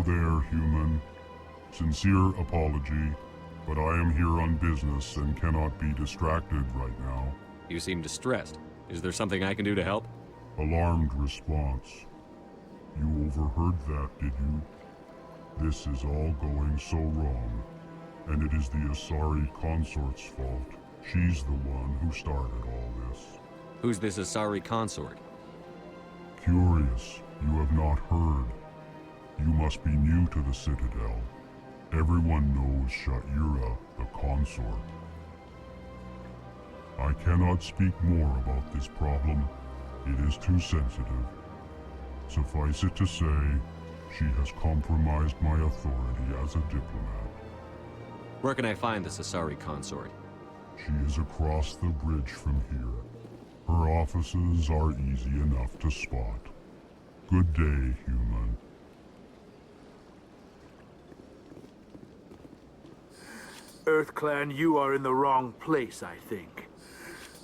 there, human. Sincere apology, but I am here on business and cannot be distracted right now. You seem distressed. Is there something I can do to help? Alarmed response. You overheard that, did you? This is all going so wrong, and it is the Asari consort's fault. She's the one who started all this. Who's this Asari consort? Curious, you have not heard. You must be new to the Citadel. Everyone knows Sha'ira, the consort. I cannot speak more about this problem. It is too sensitive. Suffice it to say, she has compromised my authority as a diplomat. Where can I find this Asari consort? She is across the bridge from here. Her offices are easy enough to spot. Good day, human. EarthClan, you are in the wrong place, I think.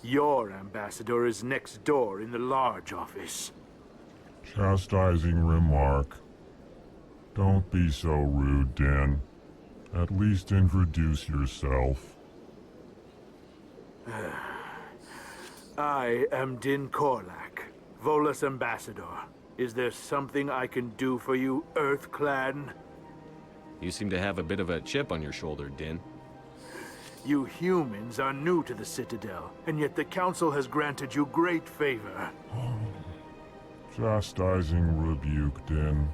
Your ambassador is next door in the large office. Chastising remark. Don't be so rude, Din. At least introduce yourself. I am Din Korlak, Volus ambassador. Is there something I can do for you, EarthClan? You seem to have a bit of a chip on your shoulder, Din. You humans are new to the Citadel, and yet the Council has granted you great favor. Chastising rebuke, Din.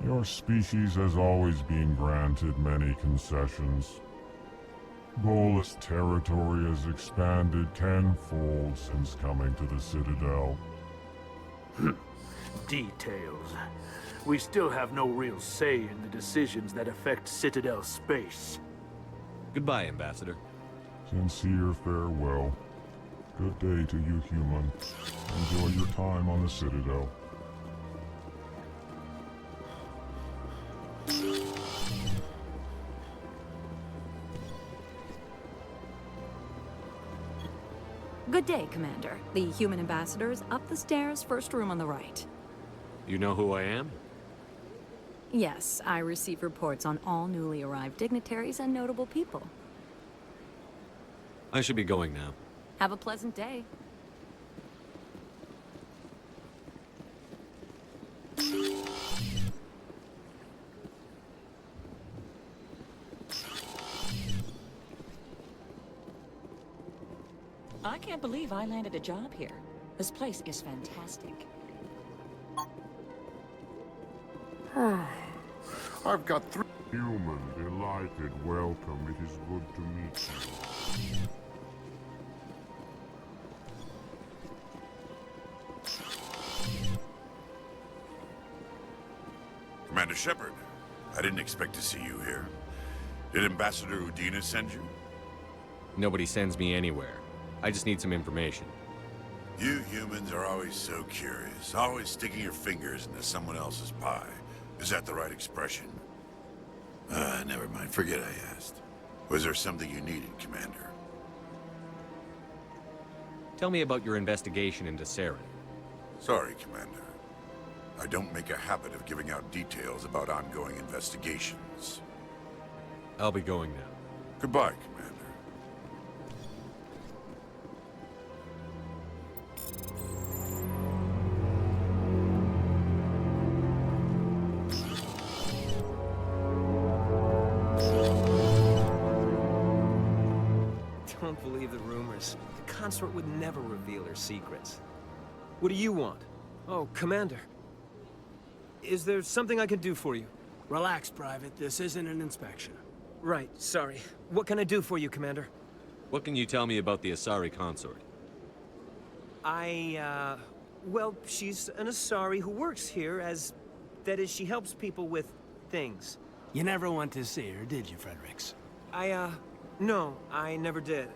Your species has always been granted many concessions. Bolus territory has expanded tenfold since coming to the Citadel. Details. We still have no real say in the decisions that affect Citadel space. Goodbye, Ambassador. Sincere farewell. Good day to you, human. Enjoy your time on the Citadel. Good day, Commander. The human ambassador is up the stairs, first room on the right. You know who I am? Yes, I receive reports on all newly arrived dignitaries and notable people. I should be going now. Have a pleasant day. I can't believe I landed a job here. This place is fantastic. I've got three. Human, delighted, welcome. It is good to meet you. Commander Shepard, I didn't expect to see you here. Did Ambassador Udina send you? Nobody sends me anywhere. I just need some information. You humans are always so curious, always sticking your fingers into someone else's pie. Is that the right expression? Never mind. Forget I asked. Was there something you needed, Commander? Tell me about your investigation into Saren. Sorry, Commander. I don't make a habit of giving out details about ongoing investigations. I'll be going now. Goodbye, Commander. Don't believe the rumors. The consort would never reveal her secrets. What do you want? Oh, Commander. Is there something I can do for you? Relax, Private. This isn't an inspection. Right, sorry. What can I do for you, Commander? What can you tell me about the Asari consort? Well, she's an Asari who works here as... That is, she helps people with things. You never went to see her, did you, Fredericks? No, I never did.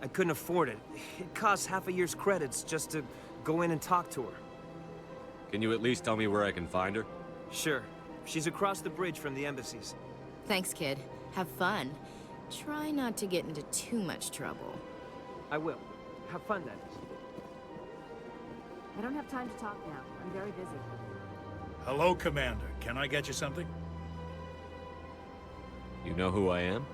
I couldn't afford it. It costs half a year's credits just to go in and talk to her. Can you at least tell me where I can find her? Sure. She's across the bridge from the embassies. Thanks, kid. Have fun. Try not to get into too much trouble. I will. Have fun, then. I don't have time to talk now. I'm very busy. Hello, Commander. Can I get you something? You know who I am?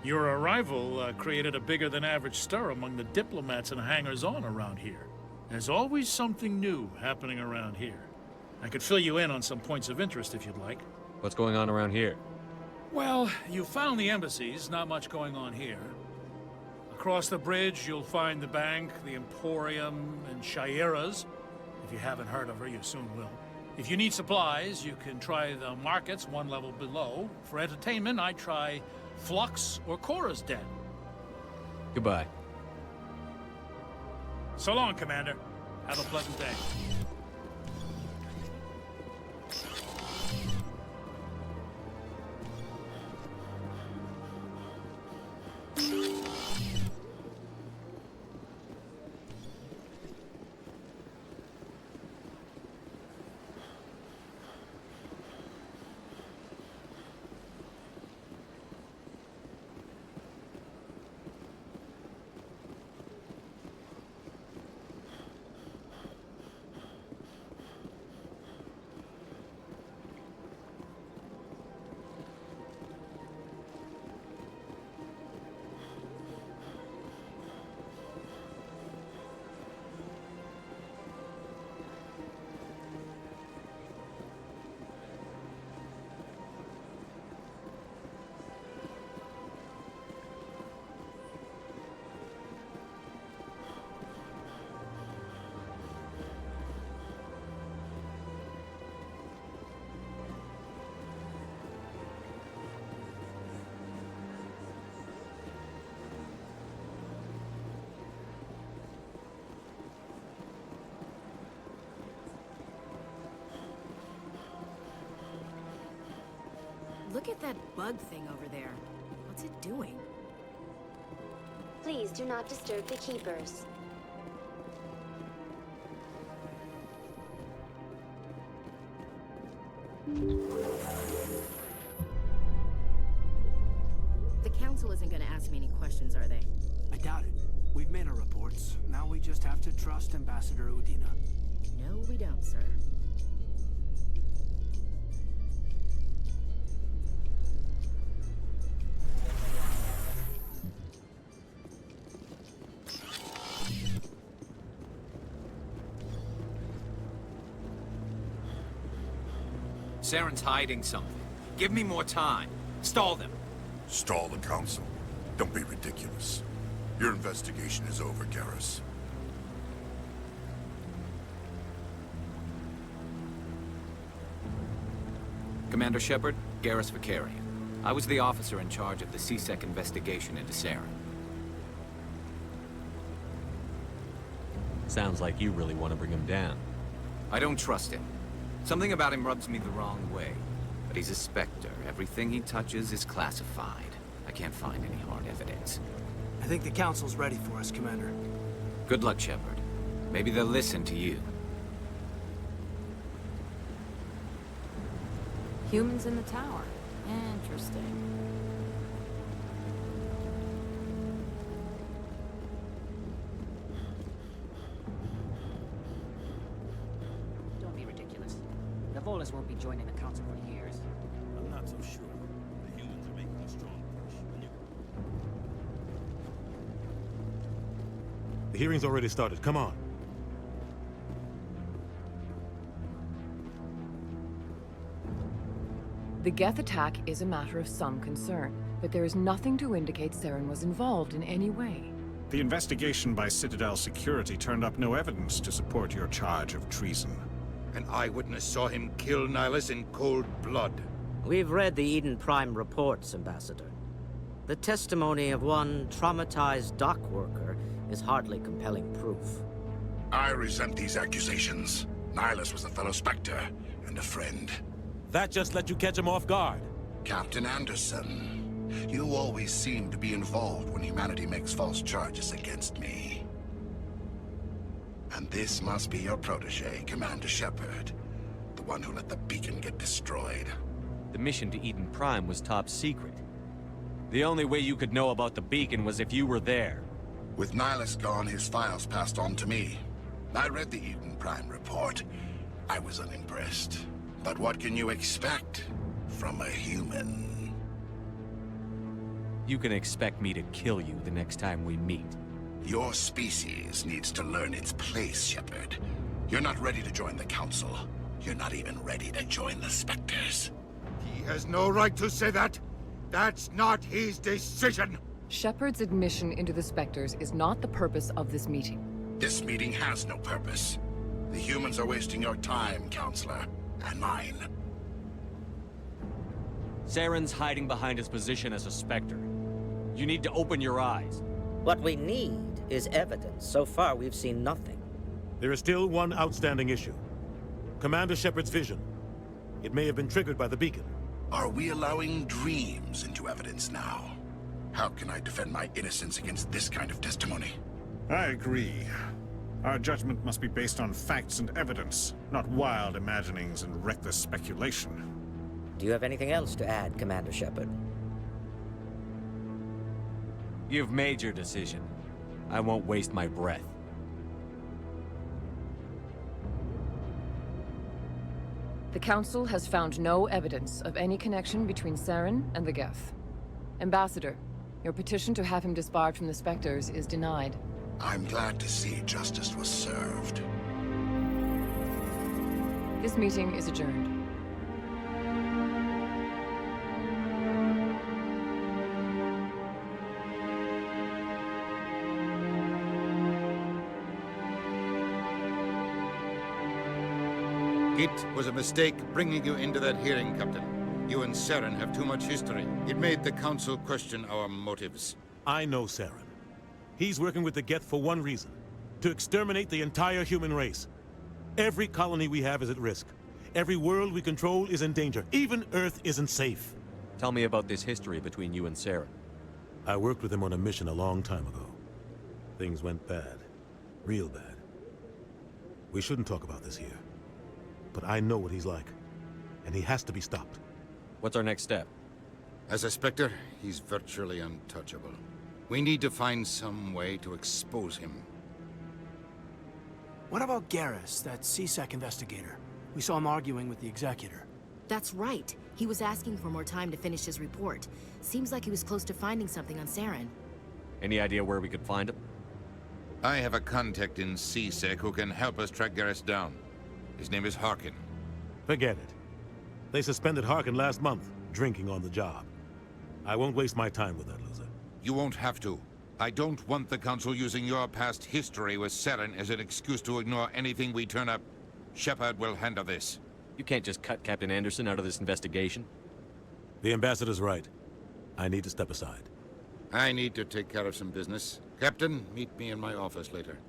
Your arrival created a bigger-than-average stir among the diplomats and hangers-on around here. There's always something new happening around here. I could fill you in on some points of interest if you'd like. What's going on around here? Well, you found the embassies. Not much going on here. Across the bridge, you'll find the bank, the Emporium, and Shaira's. If you haven't heard of her, you soon will. If you need supplies, you can try the markets one level below. For entertainment, I'd try Flux or Cora's Den. Goodbye. So long, Commander. Have a pleasant day. Look at that bug thing over there. What's it doing? Please do not disturb the keepers. The council isn't gonna ask me any questions, are they? I doubt it. We've made our reports. Now we just have to trust Ambassador Udina. No, we don't, sir. Saren's hiding something. Give me more time. Stall them. Stall the council? Don't be ridiculous. Your investigation is over, Garrus. Commander Shepard, Garrus Vicarian. I was the officer in charge of the C-Sec investigation into Saren. Sounds like you really want to bring him down. I don't trust him. Something about him rubs me the wrong way. But he's a Spectre. Everything he touches is classified. I can't find any hard evidence. I think the council's ready for us, Commander. Good luck, Shepard. Maybe they'll listen to you. Humans in the tower. Interesting. Don't be ridiculous. The Volas won't be joining the council for years. I'm not so sure. The humans are making a strong push. The hearing's already started. Come on. The Geth attack is a matter of some concern, but there is nothing to indicate Saren was involved in any way. The investigation by Citadel Security turned up no evidence to support your charge of treason. An eyewitness saw him kill Nihilus in cold blood. We've read the Eden Prime reports, Ambassador. The testimony of one traumatized dock worker is hardly compelling proof. I resent these accusations. Nihilus was a fellow Spectre and a friend. That just let you catch him off guard. Captain Anderson, you always seem to be involved when humanity makes false charges against me. And this must be your protege, Commander Shepard. The one who let the beacon get destroyed. The mission to Eden Prime was top secret. The only way you could know about the beacon was if you were there. With Nihilus gone, his files passed on to me. I read the Eden Prime report. I was unimpressed. But what can you expect from a human? You can expect me to kill you the next time we meet. Your species needs to learn its place, Shepard. You're not ready to join the Council. You're not even ready to join the Spectres. He has no right to say that. That's not his decision. Shepard's admission into the Spectres is not the purpose of this meeting. This meeting has no purpose. The humans are wasting your time, Counselor, and mine. Saren's hiding behind his position as a Spectre. You need to open your eyes. What we need is evidence. So far, we've seen nothing. There is still one outstanding issue. Commander Shepard's vision. It may have been triggered by the beacon. Are we allowing dreams into evidence now? How can I defend my innocence against this kind of testimony? I agree. Our judgment must be based on facts and evidence, not wild imaginings and reckless speculation. Do you have anything else to add, Commander Shepard? You've made your decision. I won't waste my breath. The Council has found no evidence of any connection between Saren and the Geth. Ambassador, your petition to have him disbarred from the Spectres is denied. I'm glad to see justice was served. This meeting is adjourned. It was a mistake bringing you into that hearing, Captain. You and Saren have too much history. It made the Council question our motives. I know Saren. He's working with the Geth for one reason. To exterminate the entire human race. Every colony we have is at risk. Every world we control is in danger. Even Earth isn't safe. Tell me about this history between you and Saren. I worked with him on a mission a long time ago. Things went bad. Real bad. We shouldn't talk about this here. But I know what he's like. And he has to be stopped. What's our next step? As a Spectre, he's virtually untouchable. We need to find some way to expose him. What about Garrus, that CSEC investigator? We saw him arguing with the Executor. That's right. He was asking for more time to finish his report. Seems like he was close to finding something on Saren. Any idea where we could find him? I have a contact in CSEC who can help us track Garrus down. His name is Harkin. Forget it. They suspended Harkin last month, drinking on the job. I won't waste my time with that loser. You won't have to. I don't want the Council using your past history with Saren as an excuse to ignore anything we turn up. Shepard will handle this. You can't just cut Captain Anderson out of this investigation. The Ambassador's right. I need to step aside. I need to take care of some business. Captain, meet me in my office later.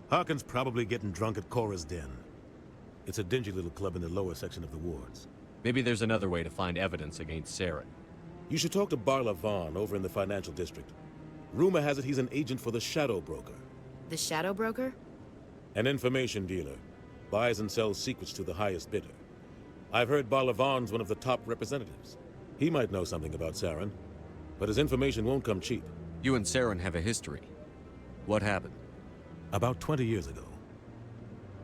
Harkin's probably getting drunk at Cora's Den. It's a dingy little club in the lower section of the wards. Maybe there's another way to find evidence against Saren. You should talk to Barla Vaughn over in the financial district. Rumor has it he's an agent for the Shadow Broker. The Shadow Broker? An information dealer. Buys and sells secrets to the highest bidder. I've heard Barla Vaughn's one of the top representatives. He might know something about Saren, but his information won't come cheap. You and Saren have a history. What happened? About 20 years ago,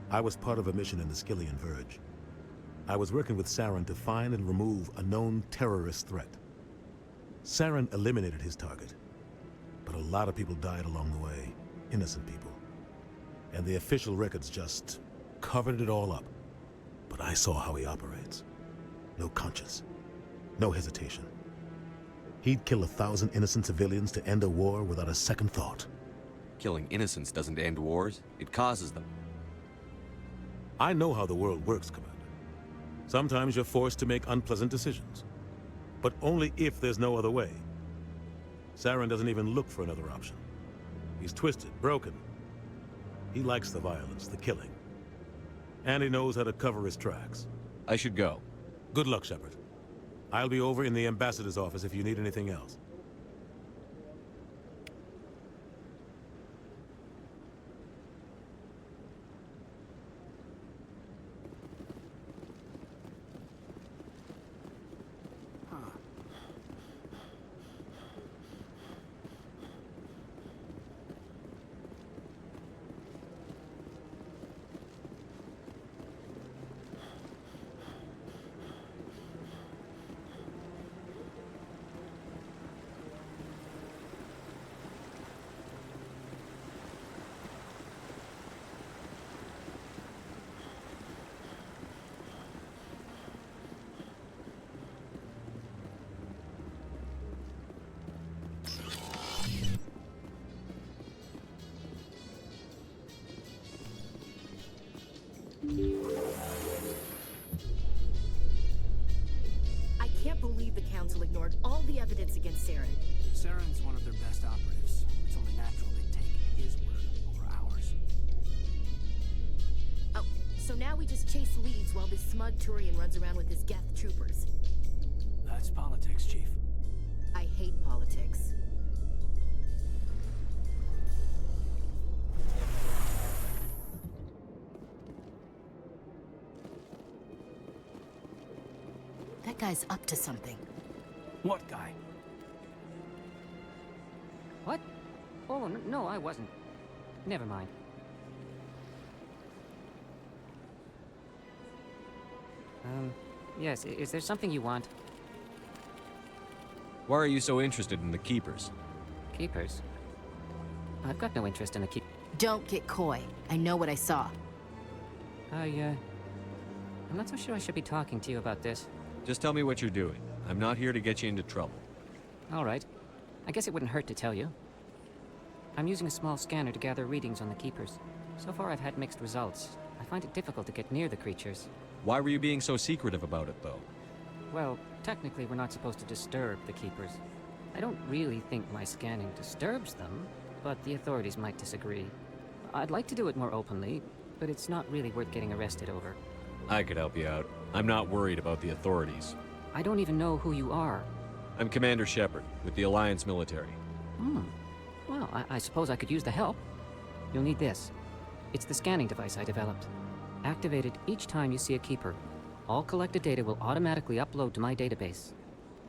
I was part of a mission in the Skillian Verge. I was working with Saren to find and remove a known terrorist threat. Saren eliminated his target, but a lot of people died along the way, innocent people. And the official records just covered it all up. But I saw how he operates. No conscience, no hesitation. He'd kill 1,000 innocent civilians to end a war without a second thought. Killing innocents doesn't end wars, it causes them. I know how the world works, Commander. Sometimes you're forced to make unpleasant decisions. But only if there's no other way. Saren doesn't even look for another option. He's twisted, broken. He likes the violence, the killing. And he knows how to cover his tracks. I should go. Good luck, Shepard. I'll be over in the Ambassador's office if you need anything else. Council ignored all the evidence against Saren. Saren's one of their best operatives. It's only natural they'd take his word over ours. Oh, so now we just chase leads while this smug Turian runs around with his Geth troopers. That's politics, Chief. I hate politics. That guy's up to something. What guy? What? Oh, no, I wasn't. Never mind. Yes, is there something you want? Why are you so interested in the Keepers? Keepers? I've got no interest in the keep... Don't get coy. I know what I saw. I'm not so sure I should be talking to you about this. Just tell me what you're doing. I'm not here to get you into trouble. All right. I guess it wouldn't hurt to tell you. I'm using a small scanner to gather readings on the Keepers. So far I've had mixed results. I find it difficult to get near the creatures. Why were you being so secretive about it, though? Well, technically we're not supposed to disturb the Keepers. I don't really think my scanning disturbs them, but the authorities might disagree. I'd like to do it more openly, but it's not really worth getting arrested over. I could help you out. I'm not worried about the authorities. I don't even know who you are. I'm Commander Shepard, with the Alliance military. Well, I suppose I could use the help. You'll need this. It's the scanning device I developed. Activate it each time you see a Keeper. All collected data will automatically upload to my database.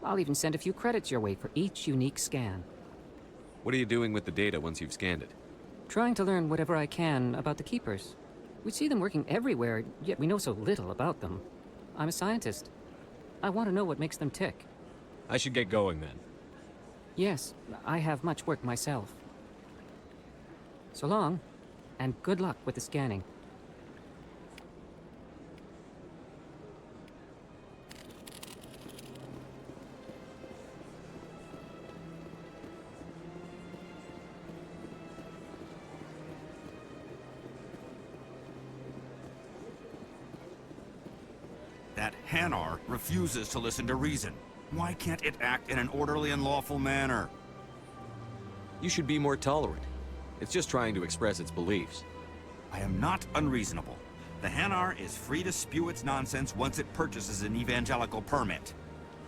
I'll even send a few credits your way for each unique scan. What are you doing with the data once you've scanned it? Trying to learn whatever I can about the Keepers. We see them working everywhere, yet we know so little about them. I'm a scientist. I want to know what makes them tick. I should get going then. Yes, I have much work myself. So long, and good luck with the scanning. That Hanar refuses to listen to reason. Why can't it act in an orderly and lawful manner? You should be more tolerant. It's just trying to express its beliefs. I am not unreasonable. The Hanar is free to spew its nonsense once it purchases an evangelical permit.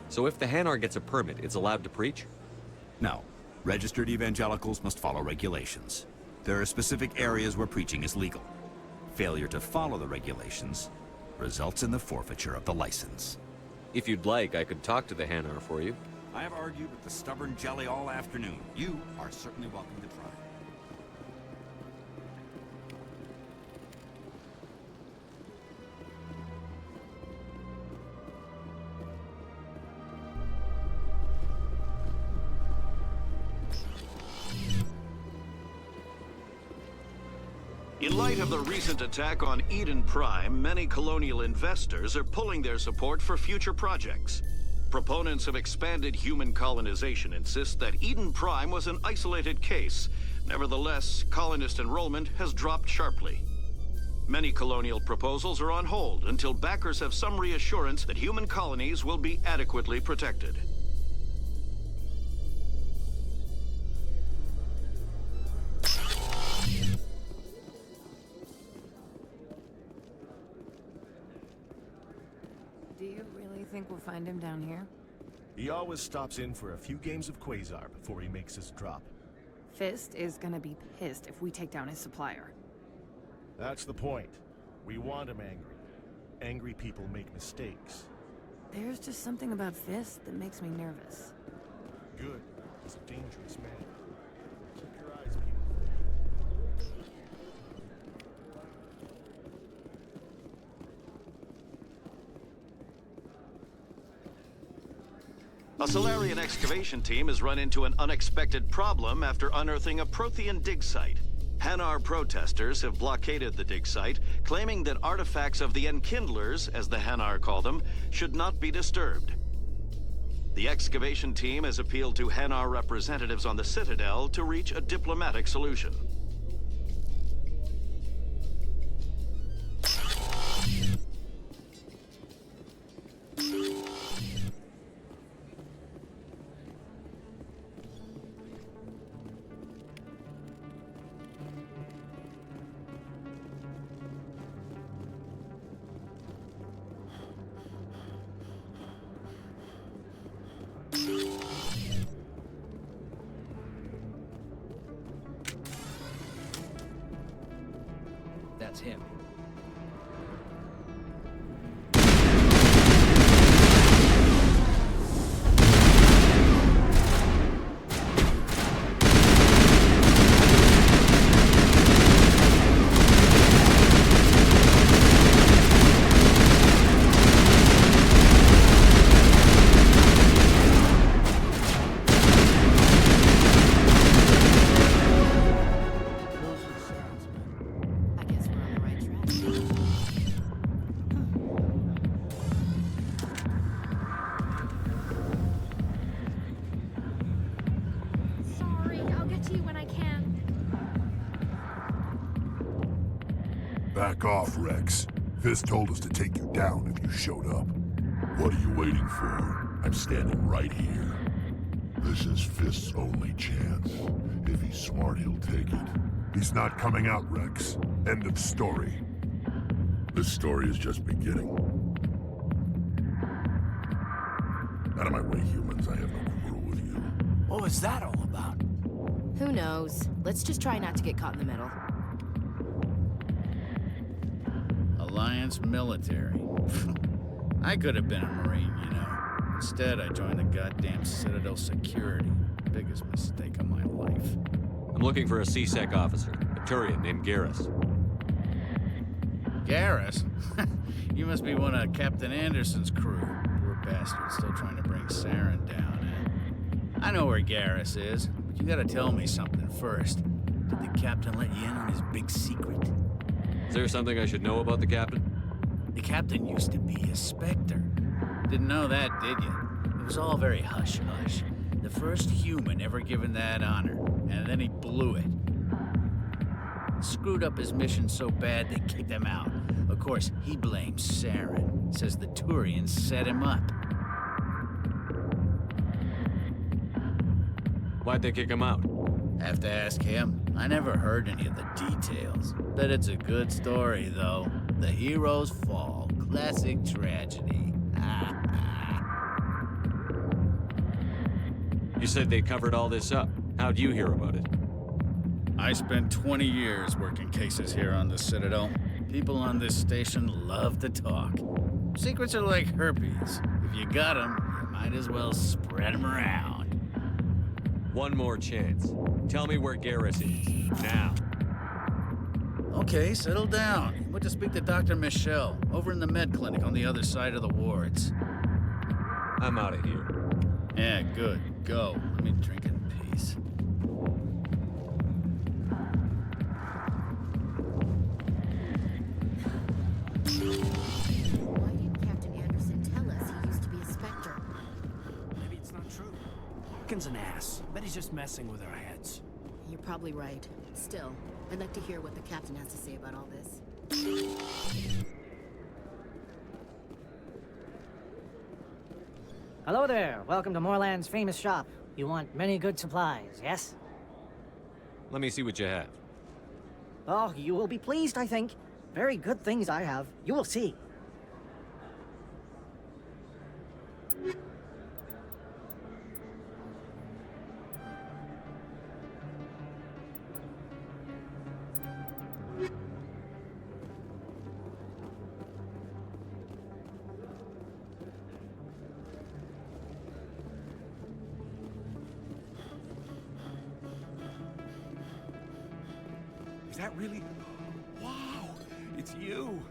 So if the Hanar gets a permit, it's allowed to preach? No. Registered evangelicals must follow regulations. There are specific areas where preaching is legal. Failure to follow the regulations results in the forfeiture of the license. If you'd like, I could talk to the Hanar for you. I have argued with the stubborn jelly all afternoon. You are certainly welcome to try. In light of the recent attack on Eden Prime, many colonial investors are pulling their support for future projects. Proponents of expanded human colonization insist that Eden Prime was an isolated case. Nevertheless, colonist enrollment has dropped sharply. Many colonial proposals are on hold until backers have some reassurance that human colonies will be adequately protected. Do you really think we'll find him down here? He always stops in for a few games of Quasar before he makes his drop. Fist is gonna be pissed if we take down his supplier. That's the point. We want him angry. Angry people make mistakes. There's just something about Fist that makes me nervous. Good. He's a dangerous man. Keep your eyes peeled. A Solarian excavation team has run into an unexpected problem after unearthing a Prothean dig site. Hanar protesters have blockaded the dig site, claiming that artifacts of the Enkindlers, as the Hanar call them, should not be disturbed. The excavation team has appealed to Hanar representatives on the Citadel to reach a diplomatic solution. that's him. Back off, Rex. Fist told us to take you down if you showed up. What are you waiting for? I'm standing right here. This is Fist's only chance. If he's smart, he'll take it. He's not coming out, Rex. End of story. This story is just beginning. Out of my way, humans. I have no quarrel with you. What was that all about? Who knows? Let's just try not to get caught in the middle. Alliance military. I could have been a Marine, you know. Instead, I joined the goddamn Citadel security. Biggest mistake of my life. I'm looking for a C-Sec officer, a Turian named Garrus. Garrus? You must be one of Captain Anderson's crew. Poor bastard, still trying to bring Saren down, eh? I know where Garrus is, but you gotta tell me something first. Did the captain let you in on his big secret? Is there something I should know about the captain? The captain used to be a Spectre. Didn't know that, did you? It was all very hush-hush. The first human ever given that honor, and then he blew it. Screwed up his mission so bad they kicked him out. Of course, he blames Saren. Says the Turians set him up. Why'd they kick him out? Have to ask him. I never heard any of the details. Bet it's a good story, though. The heroes fall. Classic tragedy. You said they covered all this up. How'd you hear about it? I spent 20 years working cases here on the Citadel. People on this station love to talk. Secrets are like herpes. If you got them, you might as well spread them around. One more chance. Tell me where Garrus is. Now. Okay, settle down. Went to speak to Dr. Michelle, over in the med clinic on the other side of the wards. I'm out of here. Yeah, good. Go. Let me drink in peace. Why didn't Captain Anderson tell us he used to be a Spectre? Maybe it's not true. Hawkins an ass. Bet he's just messing with our heads. You're probably right. Still, I'd like to hear what the captain has to say about all this. Hello there. Welcome to Moorland's famous shop. You want many good supplies, yes? Let me see what you have. Oh, you will be pleased, I think. Very good things I have. You will see. Is that really? Wow, it's you.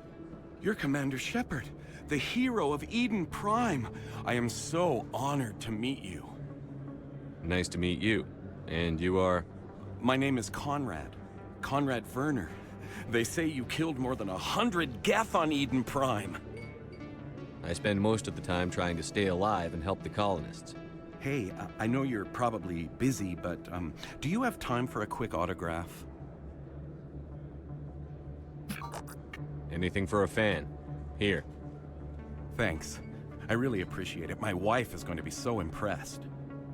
You're Commander Shepard, the hero of Eden Prime. I am so honored to meet you. Nice to meet you. And you are? My name is Conrad. Conrad Werner. They say you killed more than 100 Geth on Eden Prime. I spend most of the time trying to stay alive and help the colonists. Hey, I know you're probably busy, but do you have time for a quick autograph? Anything for a fan. Here. Thanks. I really appreciate it. My wife is going to be so impressed.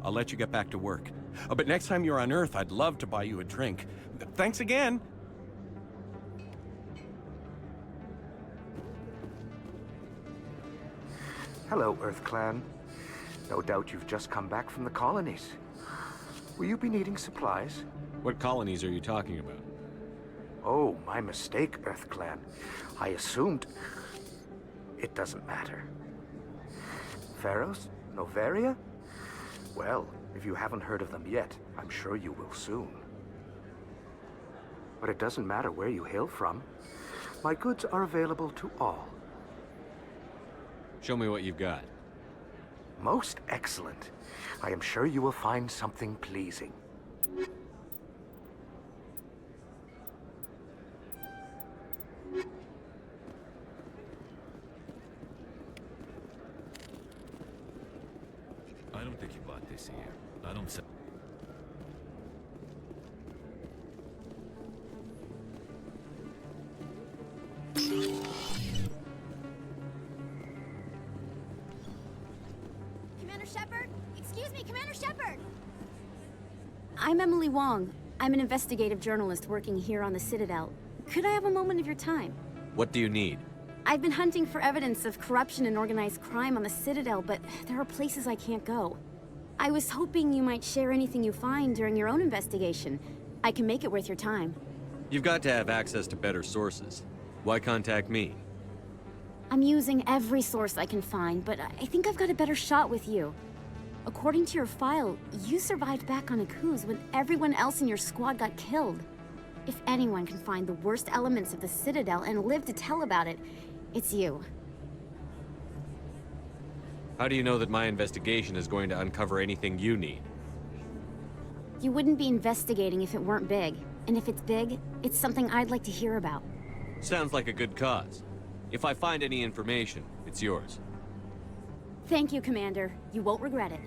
I'll let you get back to work. Oh, but next time you're on Earth, I'd love to buy you a drink. Thanks again. Hello, Earth Clan. No doubt you've just come back from the colonies. Will you be needing supplies? What colonies are you talking about? Oh, my mistake, Earth Clan. I assumed... It doesn't matter. Pharaohs? Novaria? Well, if you haven't heard of them yet, I'm sure you will soon. But it doesn't matter where you hail from. My goods are available to all. Show me what you've got. Most excellent. I am sure you will find something pleasing. I don't think you bought this here. I don't sell. Commander Shepard? Excuse me, Commander Shepard! I'm Emily Wong. I'm an investigative journalist working here on the Citadel. Could I have a moment of your time? What do you need? I've been hunting for evidence of corruption and organized crime on the Citadel, but there are places I can't go. I was hoping you might share anything you find during your own investigation. I can make it worth your time. You've got to have access to better sources. Why contact me? I'm using every source I can find, but I think I've got a better shot with you. According to your file, you survived back on Akuz when everyone else in your squad got killed. If anyone can find the worst elements of the Citadel and live to tell about it, it's you. How do you know that my investigation is going to uncover anything you need? You wouldn't be investigating if it weren't big. And if it's big, it's something I'd like to hear about. Sounds like a good cause. If I find any information, it's yours. Thank you, Commander. You won't regret it.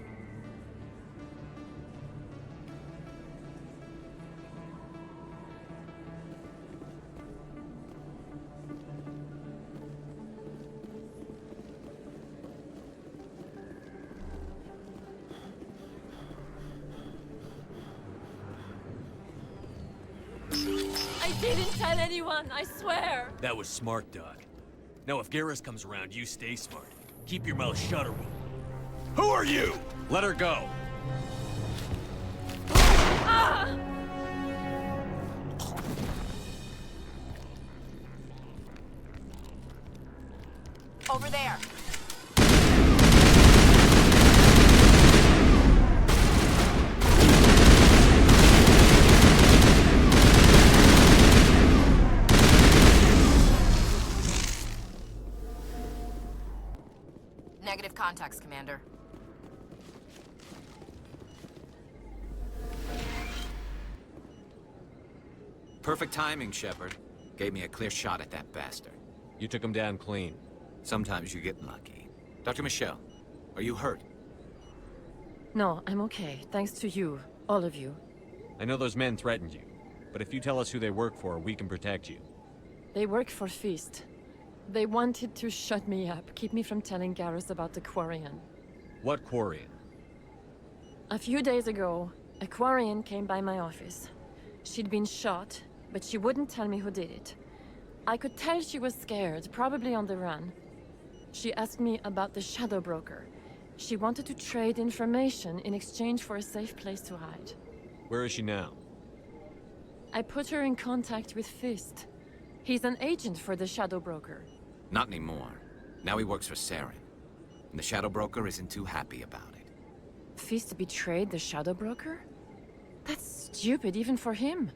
I didn't tell anyone, I swear! That was smart, Doc. Now if Garrus comes around, you stay smart. Keep your mouth shut or Who are you? Let her go! Ah! Over there. Negative contacts, Commander. Perfect timing, Shepard. Gave me a clear shot at that bastard. You took him down clean. Sometimes you get lucky. Dr. Michelle, are you hurt? No, I'm okay. Thanks to you. All of you. I know those men threatened you, but if you tell us who they work for, we can protect you. They work for Feast. They wanted to shut me up, keep me from telling Garrus about the Quarian. What Quarian? A few days ago, a Quarian came by my office. She'd been shot, but she wouldn't tell me who did it. I could tell she was scared, probably on the run. She asked me about the Shadow Broker. She wanted to trade information in exchange for a safe place to hide. Where is she now? I put her in contact with Fist. He's an agent for the Shadow Broker. Not anymore. Now he works for Saren. And the Shadow Broker isn't too happy about it. Fist betrayed the Shadow Broker? That's stupid even for him.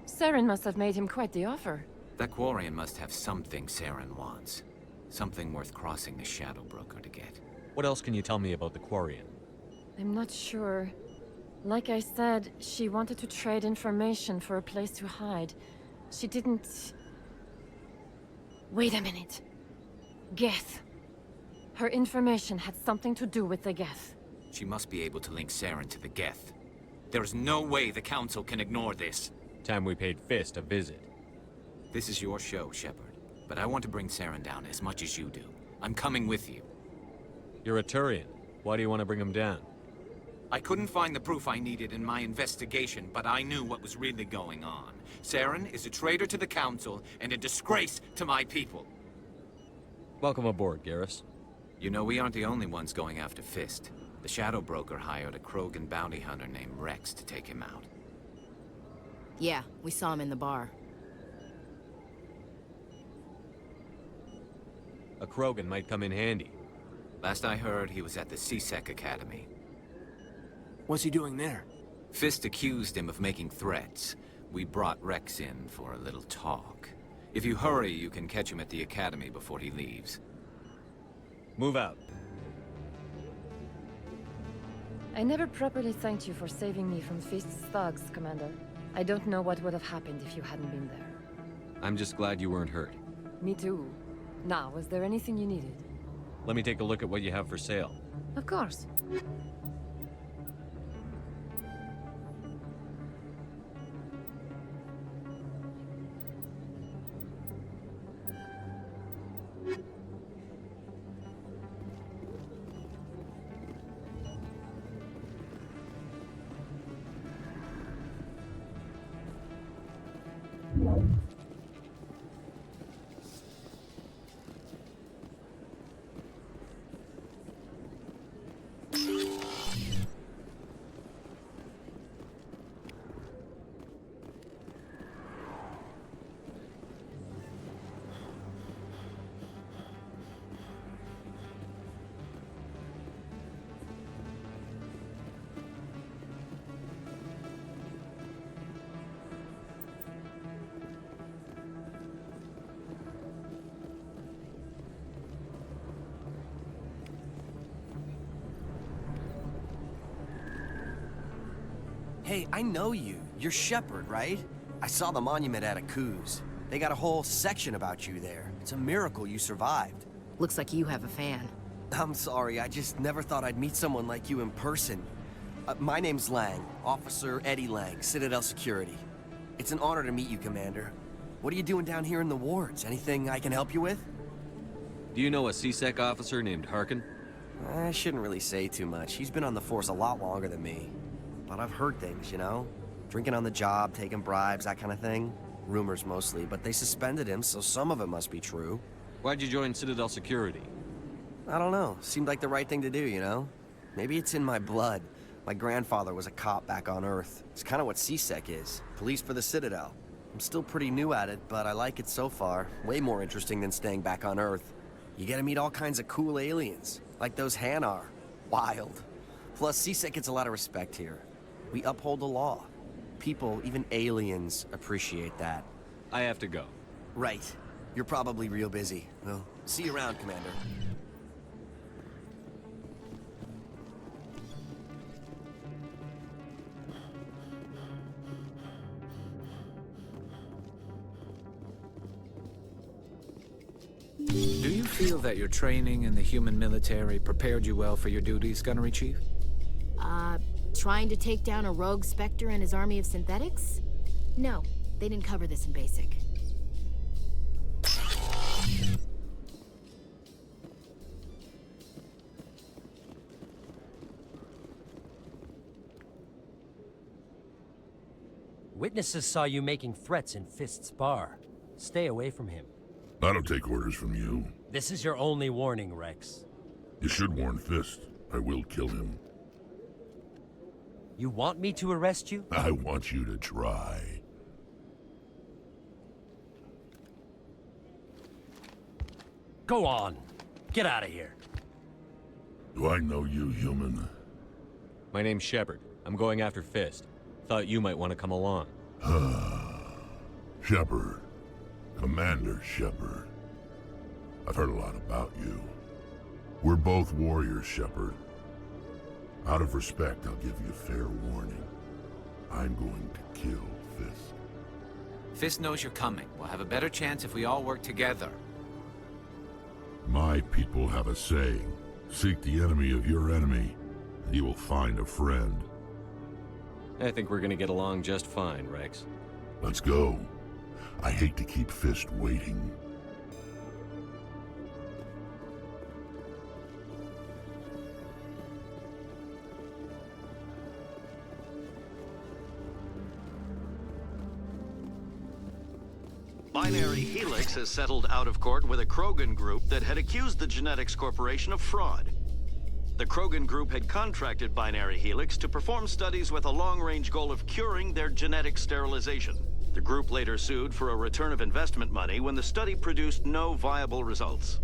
Saren must have made him quite the offer. That Quarian must have something Saren wants. Something worth crossing the Shadow Broker to get. What else can you tell me about the Quarian? I'm not sure. Like I said, she wanted to trade information for a place to hide. She didn't... Wait a minute. Geth. Her information had something to do with the Geth. She must be able to link Saren to the Geth. There's no way the Council can ignore this. Time we paid Fist a visit. This is your show, Shepard. But I want to bring Saren down as much as you do. I'm coming with you. You're a Turian. Why do you want to bring him down? I couldn't find the proof I needed in my investigation, but I knew what was really going on. Saren is a traitor to the Council and a disgrace to my people. Welcome aboard, Garrus. You know, we aren't the only ones going after Fist. The Shadow Broker hired a Krogan bounty hunter named Rex to take him out. Yeah, we saw him in the bar. A Krogan might come in handy. Last I heard, he was at the CSEC Academy. What's he doing there? Fist accused him of making threats. We brought Rex in for a little talk. If you hurry, you can catch him at the Academy before he leaves. Move out. I never properly thanked you for saving me from Fist's thugs, Commander. I don't know what would have happened if you hadn't been there. I'm just glad you weren't hurt. Me too. Now, was there anything you needed? Let me take a look at what you have for sale. Of course. Hey, I know you. You're Shepard, right? I saw the monument at Akuz. They got a whole section about you there. It's a miracle you survived. Looks like you have a fan. I'm sorry, I just never thought I'd meet someone like you in person. My name's Lang, Officer Eddie Lang, Citadel Security. It's an honor to meet you, Commander. What are you doing down here in the wards? Anything I can help you with? Do you know a CSEC officer named Harkin? I shouldn't really say too much. He's been on the force a lot longer than me. But I've heard things, you know? Drinking on the job, taking bribes, that kind of thing. Rumors mostly, but they suspended him, so some of it must be true. Why'd you join Citadel Security? I don't know. Seemed like the right thing to do, you know? Maybe it's in my blood. My grandfather was a cop back on Earth. It's kind of what CSEC is. Police for the Citadel. I'm still pretty new at it, but I like it so far. Way more interesting than staying back on Earth. You get to meet all kinds of cool aliens, like those Hanar. Wild. Plus, CSEC gets a lot of respect here. We uphold the law. People, even aliens, appreciate that. I have to go. Right. You're probably real busy. Well, see you around, Commander. Do you feel that your training in the human military prepared you well for your duties, Gunnery Chief? Trying to take down a rogue Spectre and his army of synthetics? No, they didn't cover this in basic. Witnesses saw you making threats in Fist's bar. Stay away from him. I don't take orders from you. This is your only warning, Rex. You should warn Fist. I will kill him. You want me to arrest you? I want you to try. Go on. Get out of here. Do I know you, human? My name's Shepard. I'm going after Fist. Thought you might want to come along. Shepard. Commander Shepard. I've heard a lot about you. We're both warriors, Shepard. Out of respect, I'll give you fair warning. I'm going to kill Fist. Fist knows you're coming. We'll have a better chance if we all work together. My people have a saying. Seek the enemy of your enemy, and you will find a friend. I think we're gonna get along just fine, Rex. Let's go. I hate to keep Fist waiting. Binary Helix has settled out of court with a Krogan group that had accused the Genetics Corporation of fraud. The Krogan group had contracted Binary Helix to perform studies with a long-range goal of curing their genetic sterilization. The group later sued for a return of investment money when the study produced no viable results.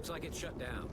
Looks like it's shut down.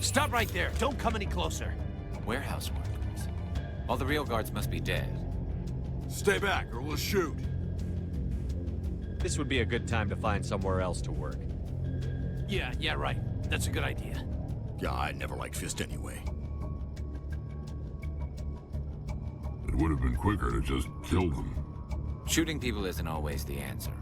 Stop right there. Don't come any closer. Warehouse workers. All the real guards must be dead. Stay back, or we'll shoot. This would be a good time to find somewhere else to work. Yeah, right. That's a good idea. Yeah, I never liked Fist anyway. It would have been quicker to just kill them. Shooting people isn't always the answer.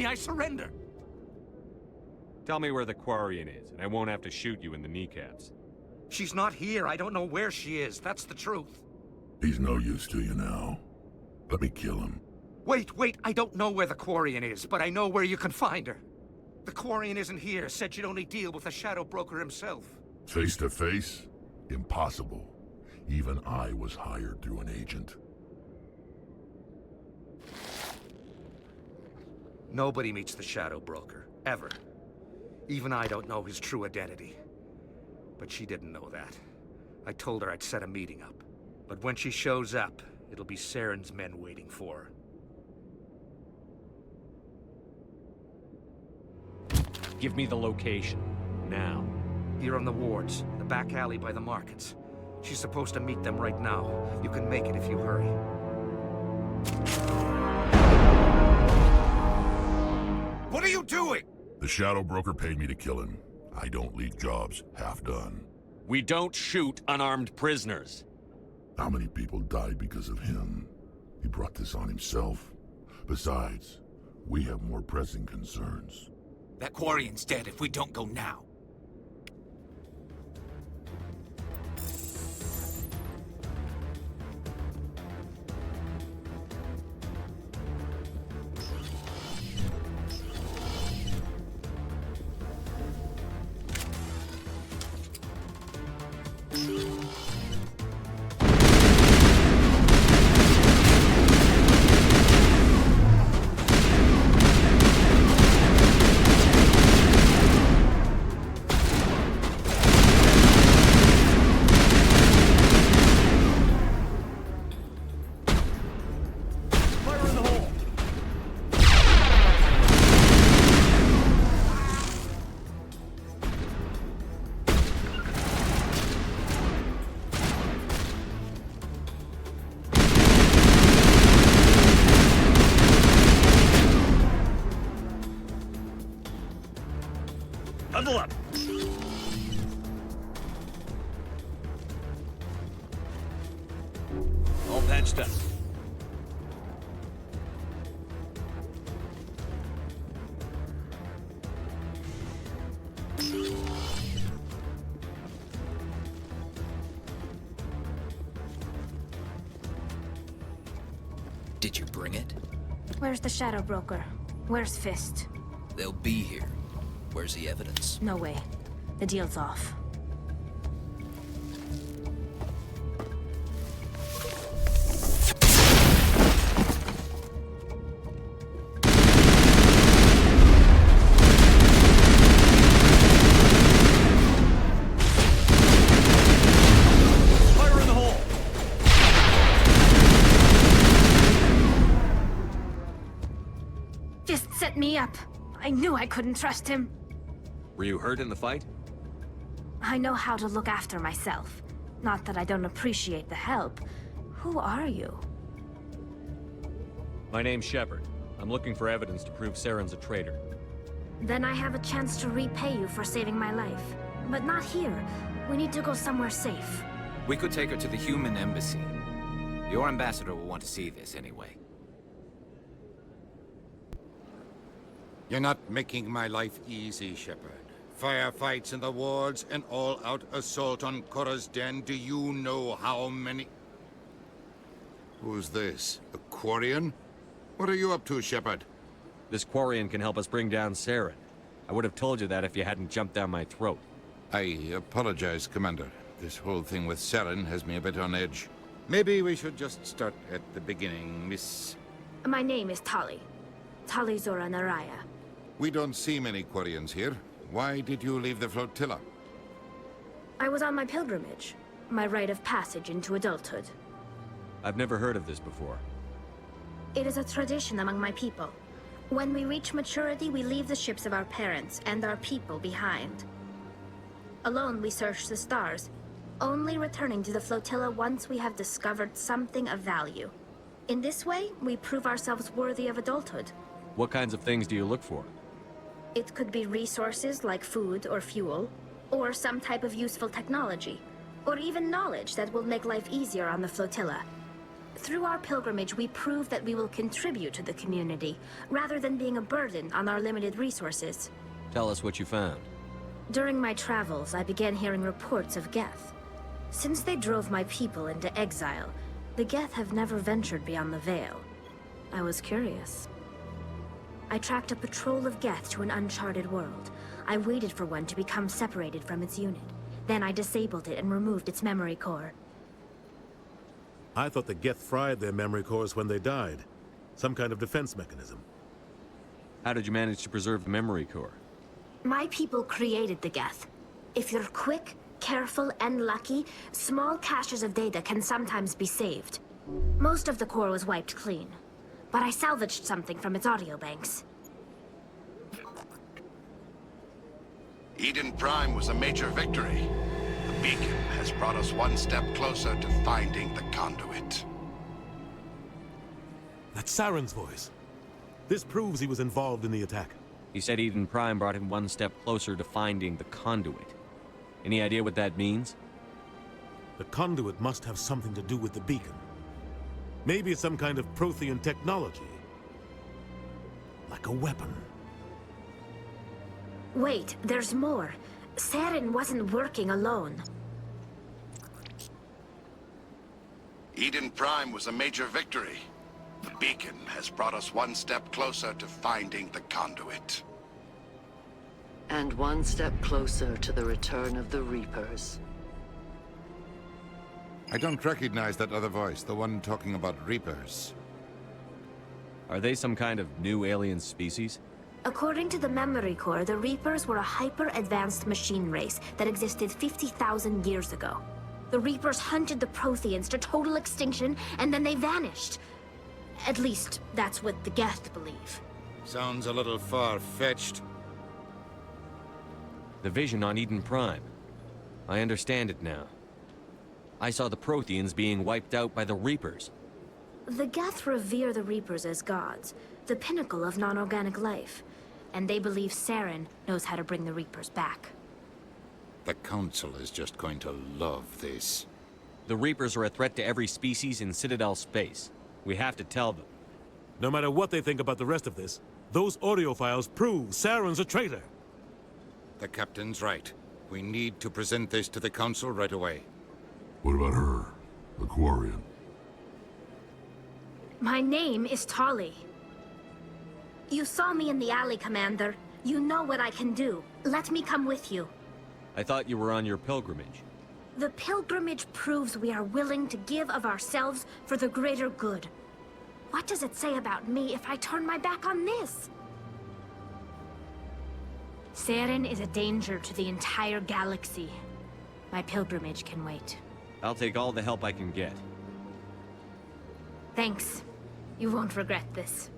I surrender. Tell me where the Quarian is, and I won't have to shoot you in the kneecaps. She's not here. I don't know where she is. That's the truth. He's no use to you now. Let me kill him. Wait. I don't know where the Quarian is, but I know where you can find her. The Quarian isn't here. Said you'd only deal with the Shadow Broker himself. Face to face? Impossible. Even I was hired through an agent. Nobody meets the Shadow Broker, ever. Even I don't know his true identity. But she didn't know that. I told her I'd set a meeting up. But when she shows up, it'll be Saren's men waiting for her. Give me the location, now. Here on the wards, the back alley by the markets. She's supposed to meet them right now. You can make it if you hurry. What are you doing? The Shadow Broker paid me to kill him. I don't leave jobs half done. We don't shoot unarmed prisoners. How many people died because of him? He brought this on himself. Besides, we have more pressing concerns. That Quarian's dead if we don't go now. Level up! All patched up. Did you bring it? Where's the Shadow Broker? Where's Fist? They'll be here. Where's the evidence? No way. The deal's off. Set me up. I knew I couldn't trust him. Were you hurt in the fight? I know how to look after myself. Not that I don't appreciate the help. Who are you? My name's Shepard. I'm looking for evidence to prove Saren's a traitor. Then I have a chance to repay you for saving my life. But not here. We need to go somewhere safe. We could take her to the human embassy. Your ambassador will want to see this anyway. You're not making my life easy, Shepard. Firefights in the wards, an all-out assault on Korra's den. Do you know how many... Who's this? A Quarian? What are you up to, Shepard? This Quarian can help us bring down Saren. I would have told you that if you hadn't jumped down my throat. I apologize, Commander. This whole thing with Saren has me a bit on edge. Maybe we should just start at the beginning, Miss... My name is Tali. Tali Zora Naraya. We don't see many Quarians here. Why did you leave the flotilla? I was on my pilgrimage. My rite of passage into adulthood. I've never heard of this before. It is a tradition among my people. When we reach maturity, we leave the ships of our parents and our people behind. Alone, we search the stars, only returning to the flotilla once we have discovered something of value. In this way, we prove ourselves worthy of adulthood. What kinds of things do you look for? It could be resources like food or fuel, or some type of useful technology, or even knowledge that will make life easier on the flotilla. Through our pilgrimage, we prove that we will contribute to the community, rather than being a burden on our limited resources. Tell us what you found. During my travels, I began hearing reports of Geth. Since they drove my people into exile, the Geth have never ventured beyond the Veil. I was curious. I tracked a patrol of Geth to an uncharted world. I waited for one to become separated from its unit. Then I disabled it and removed its memory core. I thought the Geth fried their memory cores when they died. Some kind of defense mechanism. How did you manage to preserve the memory core? My people created the Geth. If you're quick, careful, and lucky, small caches of data can sometimes be saved. Most of the core was wiped clean. But I salvaged something from its audio banks. Eden Prime was a major victory. The beacon has brought us one step closer to finding the conduit. That's Saren's voice. This proves he was involved in the attack. He said Eden Prime brought him one step closer to finding the conduit. Any idea what that means? The conduit must have something to do with the beacon. Maybe it's some kind of Prothean technology. Like a weapon. Wait, there's more. Saren wasn't working alone. Eden Prime was a major victory. The beacon has brought us one step closer to finding the conduit. And one step closer to the return of the Reapers. I don't recognize that other voice, the one talking about Reapers. Are they some kind of new alien species? According to the memory core, the Reapers were a hyper-advanced machine race that existed 50,000 years ago. The Reapers hunted the Protheans to total extinction, and then they vanished. At least, that's what the Geth believe. Sounds a little far-fetched. The vision on Eden Prime. I understand it now. I saw the Protheans being wiped out by the Reapers. The Geth revere the Reapers as gods, the pinnacle of non-organic life. And they believe Saren knows how to bring the Reapers back. The Council is just going to love this. The Reapers are a threat to every species in Citadel space. We have to tell them. No matter what they think about the rest of this, those audio files prove Saren's a traitor. The Captain's right. We need to present this to the Council right away. What about her? The Quarian? My name is Tolly. You saw me in the alley, Commander. You know what I can do. Let me come with you. I thought you were on your pilgrimage. The pilgrimage proves we are willing to give of ourselves for the greater good. What does it say about me if I turn my back on this? Saren is a danger to the entire galaxy. My pilgrimage can wait. I'll take all the help I can get. Thanks. You won't regret this.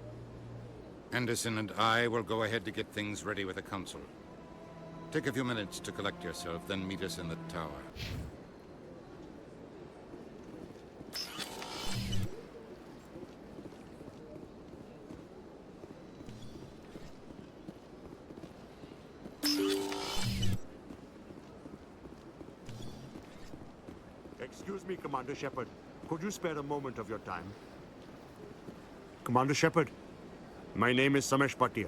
Anderson and I will go ahead to get things ready with the Council. Take a few minutes to collect yourself, then meet us in the tower. Excuse me, Commander Shepard. Could you spare a moment of your time? Commander Shepard, my name is Samesh Bhatia.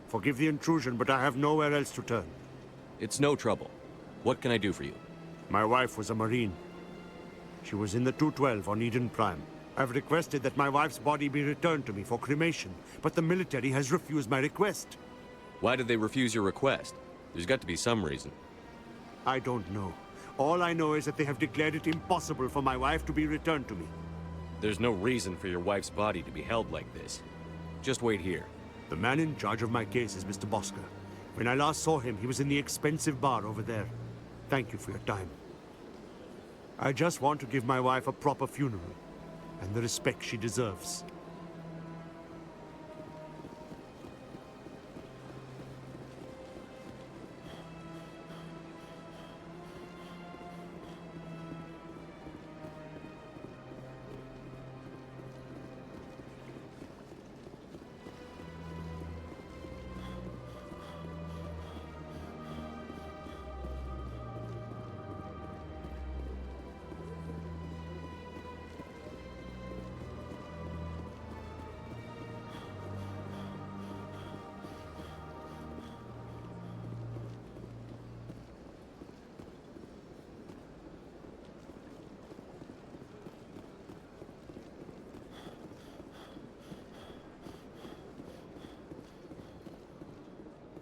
Forgive the intrusion, but I have nowhere else to turn. It's no trouble. What can I do for you? My wife was a Marine. She was in the 212 on Eden Prime. I've requested that my wife's body be returned to me for cremation, but the military has refused my request. Why did they refuse your request? There's got to be some reason. I don't know. All I know is that they have declared it impossible for my wife to be returned to me. There's no reason for your wife's body to be held like this. Just wait here. The man in charge of my case is Mr. Bosker. When I last saw him, he was in the expensive bar over there. Thank you for your time. I just want to give my wife a proper funeral, and the respect she deserves.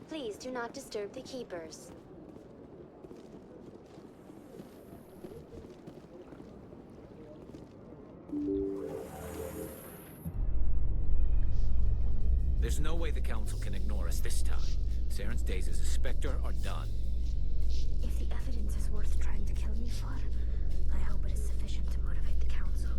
Please do not disturb the keepers. There's no way the Council can ignore us this time. Saren's days as a Spectre are done. If the evidence is worth trying to kill me for, I hope it is sufficient to motivate the Council.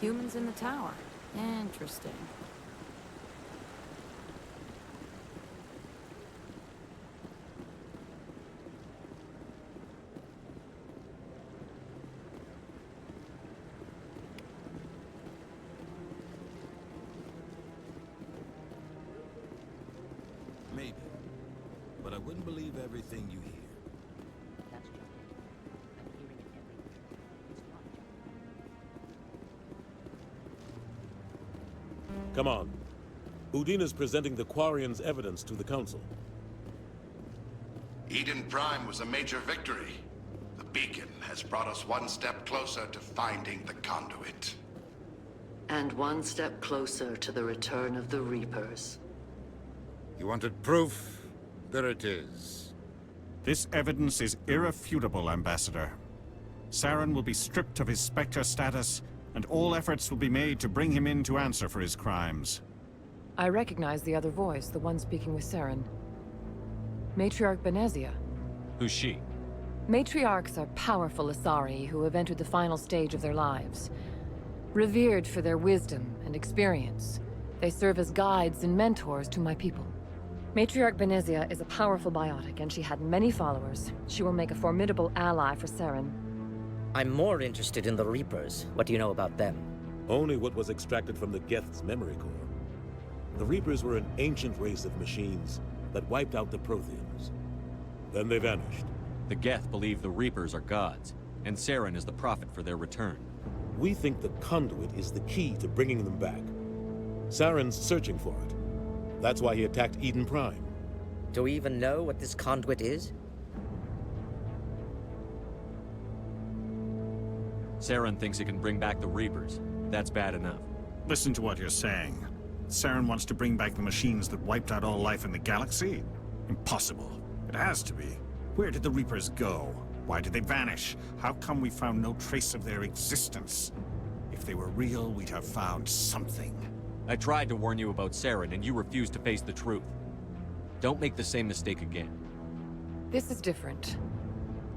Humans in the tower. Interesting. Maybe. But I wouldn't believe everything you hear. Come on. Udine is presenting the Quarians' evidence to the Council. Eden Prime was a major victory. The beacon has brought us one step closer to finding the conduit. And one step closer to the return of the Reapers. You wanted proof? There it is. This evidence is irrefutable, Ambassador. Saren will be stripped of his Spectre status, and all efforts will be made to bring him in to answer for his crimes. I recognize the other voice, the one speaking with Saren. Matriarch Benezia. Who's she? Matriarchs are powerful Asari who have entered the final stage of their lives. Revered for their wisdom and experience, they serve as guides and mentors to my people. Matriarch Benezia is a powerful biotic, and she had many followers. She will make a formidable ally for Saren. I'm more interested in the Reapers. What do you know about them? Only what was extracted from the Geth's memory core. The Reapers were an ancient race of machines that wiped out the Proteanos. Then they vanished, The Geth believe the Reapers are gods, and Saren is the prophet for their return. We think the conduit is the key to bringing them back. Saren's searching for it. That's why he attacked Eden Prime. Do we even know what this conduit is? Saren thinks it can bring back the Reapers. That's bad enough. Listen to what you're saying. Saren wants to bring back the machines that wiped out all life in the galaxy? Impossible. It has to be. Where did the Reapers go? Why did they vanish? How come we found no trace of their existence? If they were real, we'd have found something. I tried to warn you about Saren, and you refused to face the truth. Don't make the same mistake again. This is different.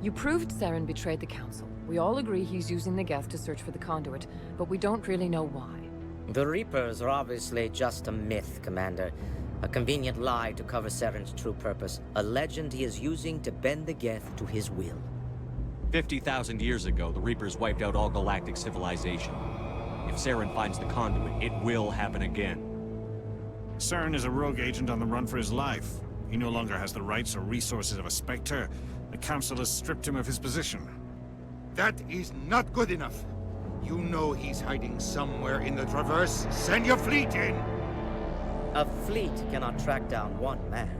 You proved Saren betrayed the Council. We all agree he's using the Geth to search for the conduit, but we don't really know why. The Reapers are obviously just a myth, Commander. A convenient lie to cover Saren's true purpose. A legend he is using to bend the Geth to his will. 50,000 years ago, the Reapers wiped out all galactic civilization. If Saren finds the conduit, it will happen again. Saren is a rogue agent on the run for his life. He no longer has the rights or resources of a Spectre. The Council has stripped him of his position. That is not good enough. You know he's hiding somewhere in the Traverse. Send your fleet in! A fleet cannot track down one man.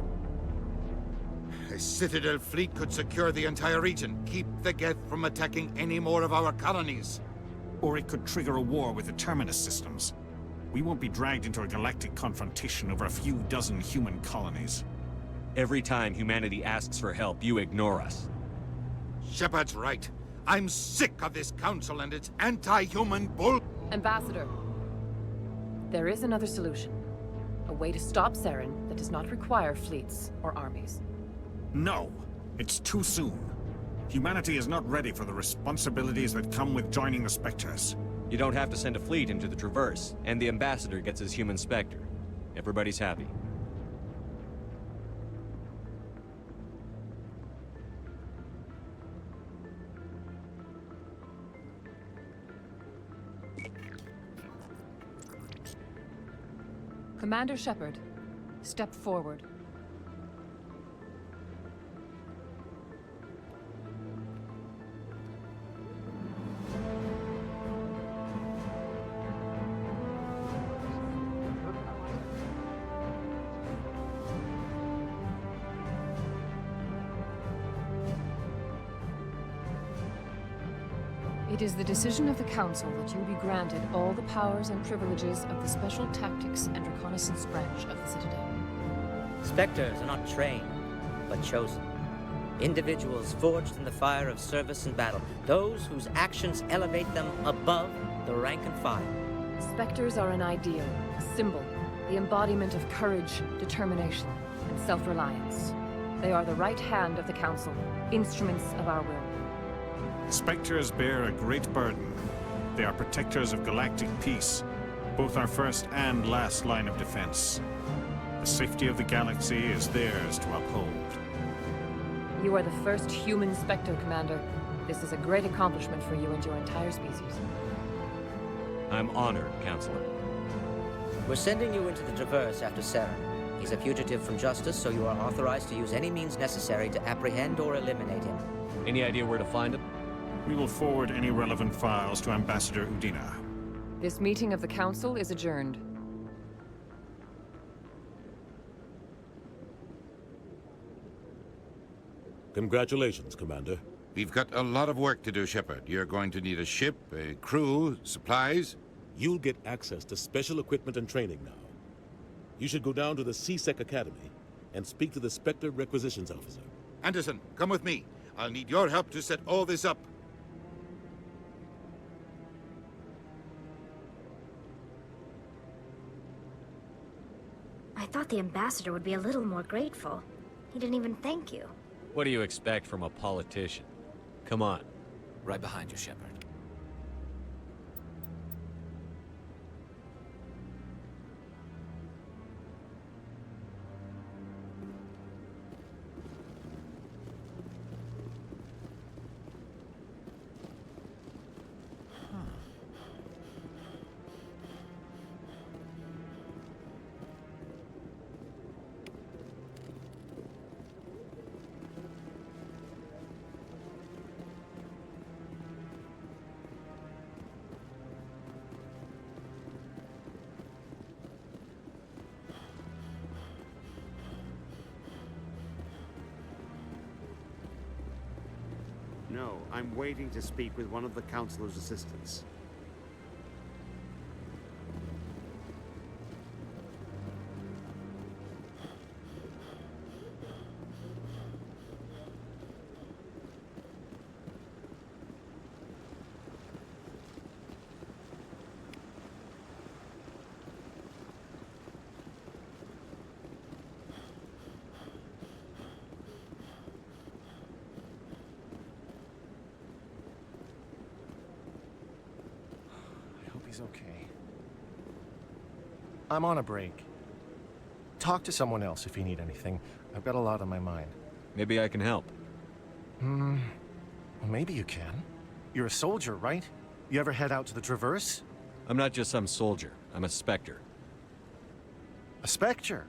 A Citadel fleet could secure the entire region, keep the Geth from attacking any more of our colonies. Or it could trigger a war with the Terminus systems. We won't be dragged into a galactic confrontation over a few dozen human colonies. Every time humanity asks for help, you ignore us. Shepard's right. I'm sick of this council and its anti-human bull... Ambassador, there is another solution. A way to stop Saren that does not require fleets or armies. No, it's too soon. Humanity is not ready for the responsibilities that come with joining the Spectres. You don't have to send a fleet into the Traverse, and the Ambassador gets his human Spectre. Everybody's happy. Commander Shepard, step forward. It is the decision of the Council that you be granted all the powers and privileges of the Special Tactics and Reconnaissance branch of the Citadel. Spectres are not trained, but chosen. Individuals forged in the fire of service and battle. Those whose actions elevate them above the rank and file. Spectres are an ideal, a symbol, the embodiment of courage, determination, and self-reliance. They are the right hand of the Council, instruments of our will. Spectres bear a great burden. They are protectors of galactic peace, both our first and last line of defense. The safety of the galaxy is theirs to uphold. You are the first human Spectre, Commander. This is a great accomplishment for you and your entire species. I'm honored, Counselor. We're sending you into the Traverse after Saren. He's a fugitive from justice, so you are authorized to use any means necessary to apprehend or eliminate him. Any idea where to find him? We will forward any relevant files to Ambassador Udina. This meeting of the Council is adjourned. Congratulations, Commander. We've got a lot of work to do, Shepard. You're going to need a ship, a crew, supplies. You'll get access to special equipment and training now. You should go down to the CSEC Academy and speak to the Spectre Requisitions Officer. Anderson, come with me. I'll need your help to set all this up. I thought the ambassador would be a little more grateful. He didn't even thank you. What do you expect from a politician? Come on. Right behind you, Shepard. No, I'm waiting to speak with one of the Councilor's assistants. He's okay. I'm on a break. Talk to someone else if you need anything. I've got a lot on my mind. Maybe I can help. Well, maybe you can. You're a soldier, right? You ever head out to the Traverse? I'm not just some soldier. I'm a Spectre. A Spectre?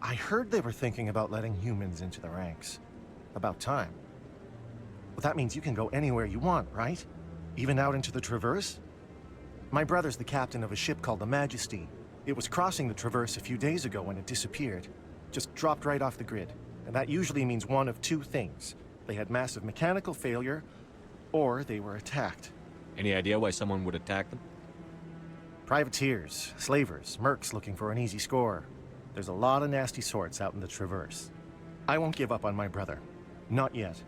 I heard they were thinking about letting humans into the ranks. About time. Well, that means you can go anywhere you want, right? Even out into the Traverse? My brother's the captain of a ship called the Majesty. It was crossing the Traverse a few days ago when it disappeared. Just dropped right off the grid. And that usually means one of two things. They had massive mechanical failure, or they were attacked. Any idea why someone would attack them? Privateers, slavers, mercs looking for an easy score. There's a lot of nasty sorts out in the Traverse. I won't give up on my brother. Not yet.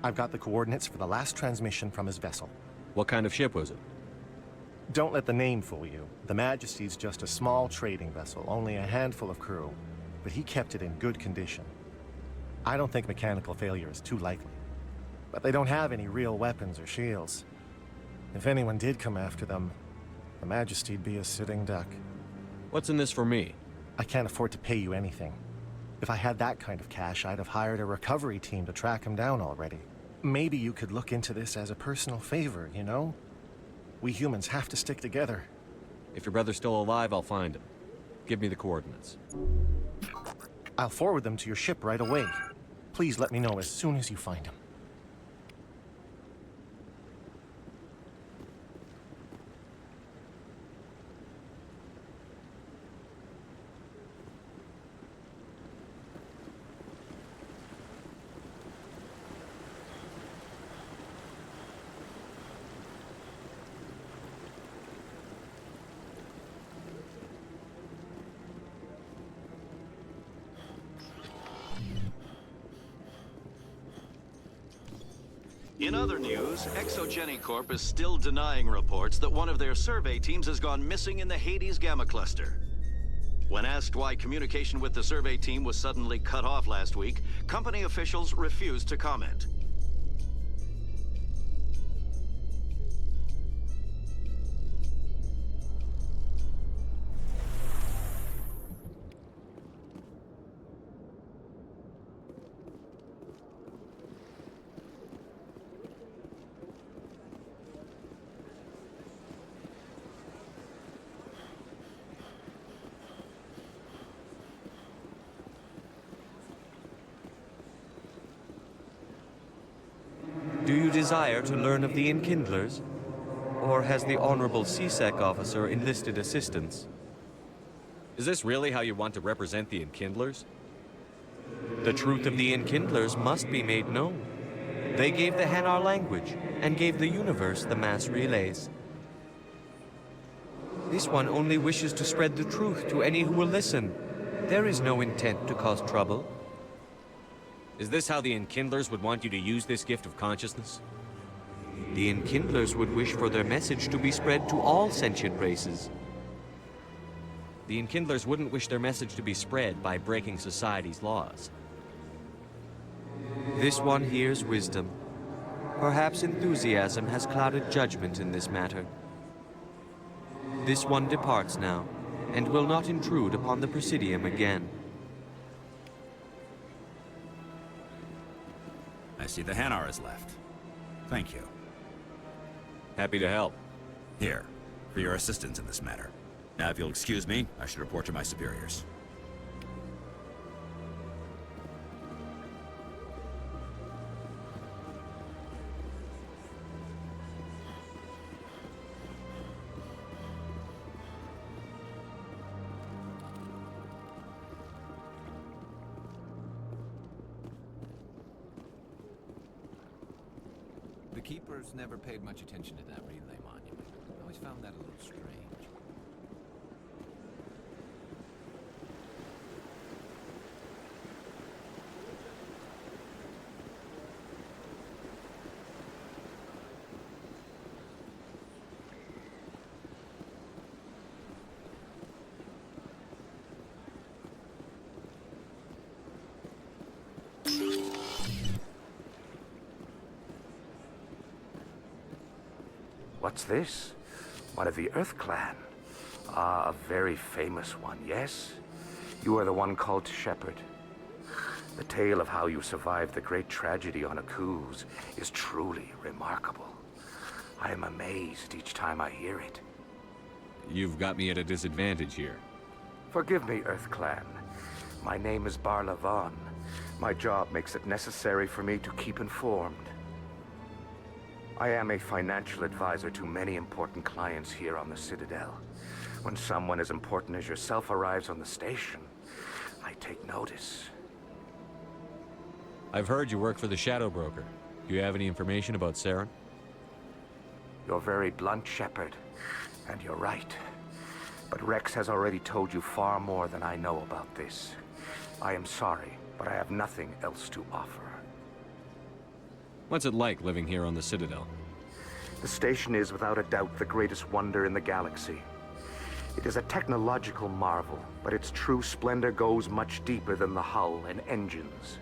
I've got the coordinates for the last transmission from his vessel. What kind of ship was it? Don't let the name fool you. The Majesty's just a small trading vessel, only a handful of crew. But he kept it in good condition. I don't think mechanical failure is too likely. But they don't have any real weapons or shields. If anyone did come after them, the Majesty'd be a sitting duck. What's in this for me? I can't afford to pay you anything. If I had that kind of cash, I'd have hired a recovery team to track him down already. Maybe you could look into this as a personal favor, you know? We humans have to stick together. If your brother's still alive, I'll find him. Give me the coordinates. I'll forward them to your ship right away. Please let me know as soon as you find him. In other news, ExoGeniCorp is still denying reports that one of their survey teams has gone missing in the Hades Gamma Cluster. When asked why communication with the survey team was suddenly cut off last week, company officials refused to comment. Do you desire to learn of the Enkindlers? Or has the Honorable CSEC officer enlisted assistance? Is this really how you want to represent the Enkindlers? The truth of the Enkindlers must be made known. They gave the Hanar language, and gave the universe the mass relays. This one only wishes to spread the truth to any who will listen. There is no intent to cause trouble. Is this how the Enkindlers would want you to use this gift of consciousness? The Enkindlers would wish for their message to be spread to all sentient races. The Enkindlers wouldn't wish their message to be spread by breaking society's laws. This one hears wisdom. Perhaps enthusiasm has clouded judgment in this matter. This one departs now, and will not intrude upon the Presidium again. I see the Hanar is left. Thank you. Happy to help. Here, for your assistance in this matter. Now, if you'll excuse me, I should report to my superiors. keepers never paid much attention to that relay monument. I always found that a little strange. What's this? One of the Earth Clan. Ah, a very famous one, yes? You are the one called Shepard. The tale of how you survived the great tragedy on Akuz is truly remarkable. I am amazed each time I hear it. You've got me at a disadvantage here. Forgive me, Earth Clan. My name is Barla Vaughn. My job makes it necessary for me to keep informed. I am a financial advisor to many important clients here on the Citadel. When someone as important as yourself arrives on the station, I take notice. I've heard you work for the Shadow Broker. Do you have any information about Saren? You're very blunt, Shepard, and you're right. But Rex has already told you far more than I know about this. I am sorry, but I have nothing else to offer. What's it like living here on the Citadel? The station is, without a doubt, the greatest wonder in the galaxy. It is a technological marvel, but its true splendor goes much deeper than the hull and engines.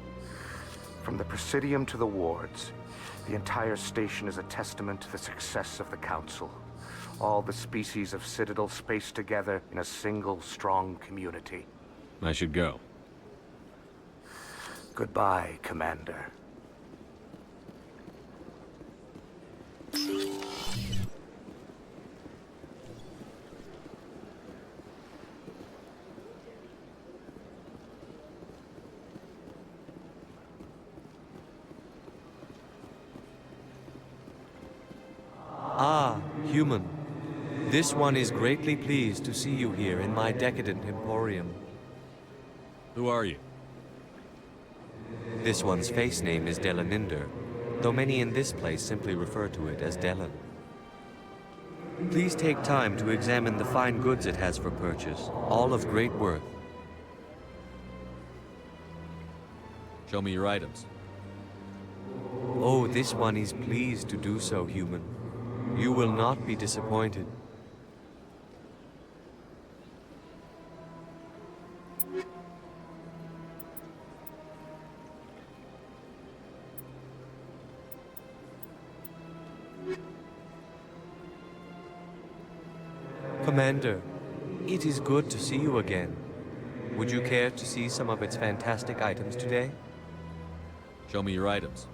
From the Presidium to the wards, the entire station is a testament to the success of the Council. All the species of Citadel spaced together in a single, strong community. I should go. Goodbye, Commander. Ah, human. This one is greatly pleased to see you here in my decadent emporium. Who are you? This one's face name is Delaninder, though many in this place simply refer to it as Delan. Please take time to examine the fine goods it has for purchase, all of great worth. Show me your items. Oh, this one is pleased to do so, human. You will not be disappointed. Commander, it is good to see you again. Would you care to see some of its fantastic items today? Show me your items.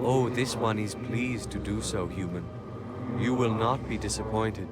Oh, this one is pleased to do so, human. You will not be disappointed.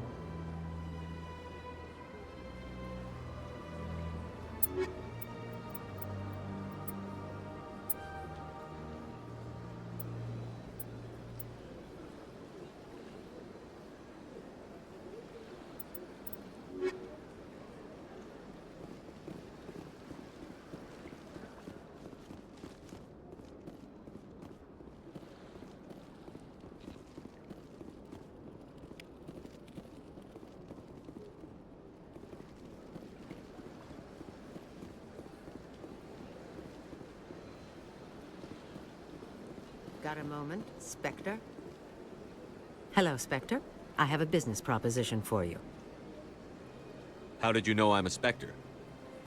Got a moment, Spectre? Hello, Spectre. I have a business proposition for you. How did you know I'm a Spectre?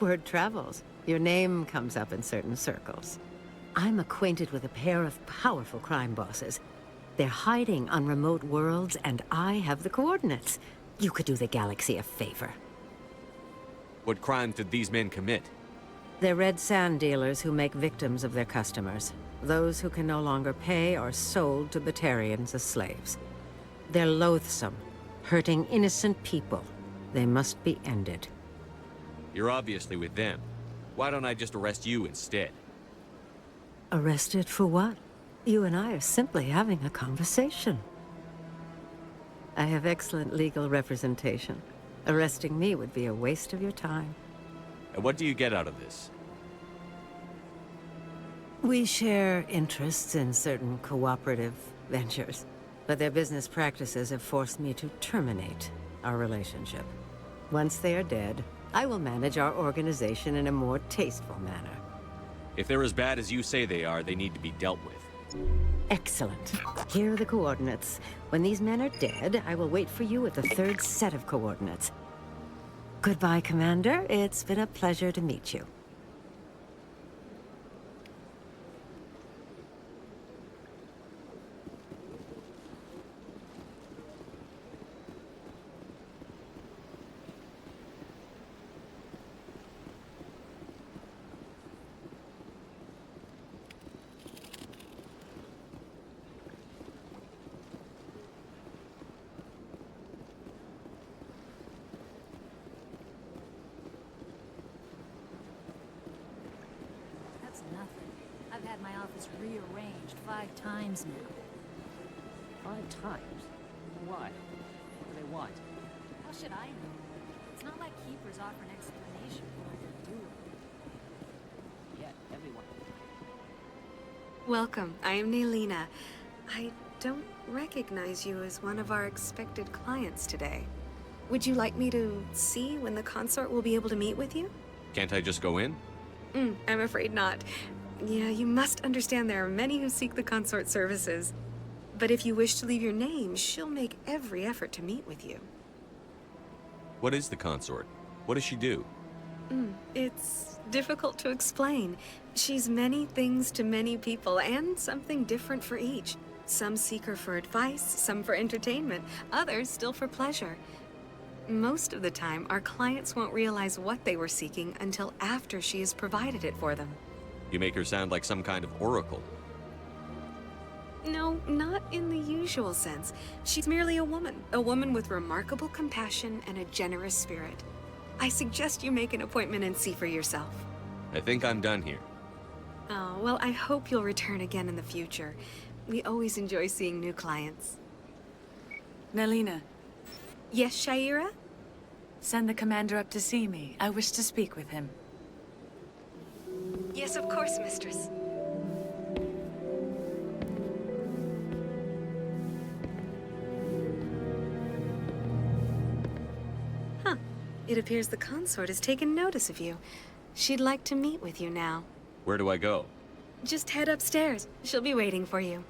Word travels. Your name comes up in certain circles. I'm acquainted with a pair of powerful crime bosses. They're hiding on remote worlds, and I have the coordinates. You could do the galaxy a favor. What crimes did these men commit? They're red sand dealers who make victims of their customers. Those who can no longer pay are sold to Batarians as slaves. They're loathsome, hurting innocent people. They must be ended. You're obviously with them. Why don't I just arrest you instead? Arrested for what? You and I are simply having a conversation. I have excellent legal representation. Arresting me would be a waste of your time. And what do you get out of this? We share interests in certain cooperative ventures, but their business practices have forced me to terminate our relationship. Once they are dead, I will manage our organization in a more tasteful manner. If they're as bad as you say they are, they need to be dealt with. Excellent. Here are the coordinates. When these men are dead, I will wait for you at the third set of coordinates. Goodbye, Commander. It's been a pleasure to meet you. Nothing. I've had my office rearranged 5 times now. 5 times? Why? What do they want? How should I know? It's not like keepers offer an explanation for what they're doing. Yet, everyone... Welcome. I am Nelina. I don't recognize you as one of our expected clients today. Would you like me to see when the consort will be able to meet with you? Can't I just go in? I'm afraid not. Yeah, you must understand there are many who seek the consort services. But if you wish to leave your name, she'll make every effort to meet with you. What is the consort? What does she do? It's difficult to explain. She's many things to many people, and something different for each. Some seek her for advice, some for entertainment, others still for pleasure. Most of the time, our clients won't realize what they were seeking until after she has provided it for them. You make her sound like some kind of oracle. No, not in the usual sense. She's merely a woman with remarkable compassion and a generous spirit. I suggest you make an appointment and see for yourself. I think I'm done here. Oh, well, I hope you'll return again in the future. We always enjoy seeing new clients. Nelina. Yes, Shaira? Send the commander up to see me. I wish to speak with him. Yes, of course, mistress. Huh. It appears the consort has taken notice of you. She'd like to meet with you now. Where do I go? Just head upstairs. She'll be waiting for you.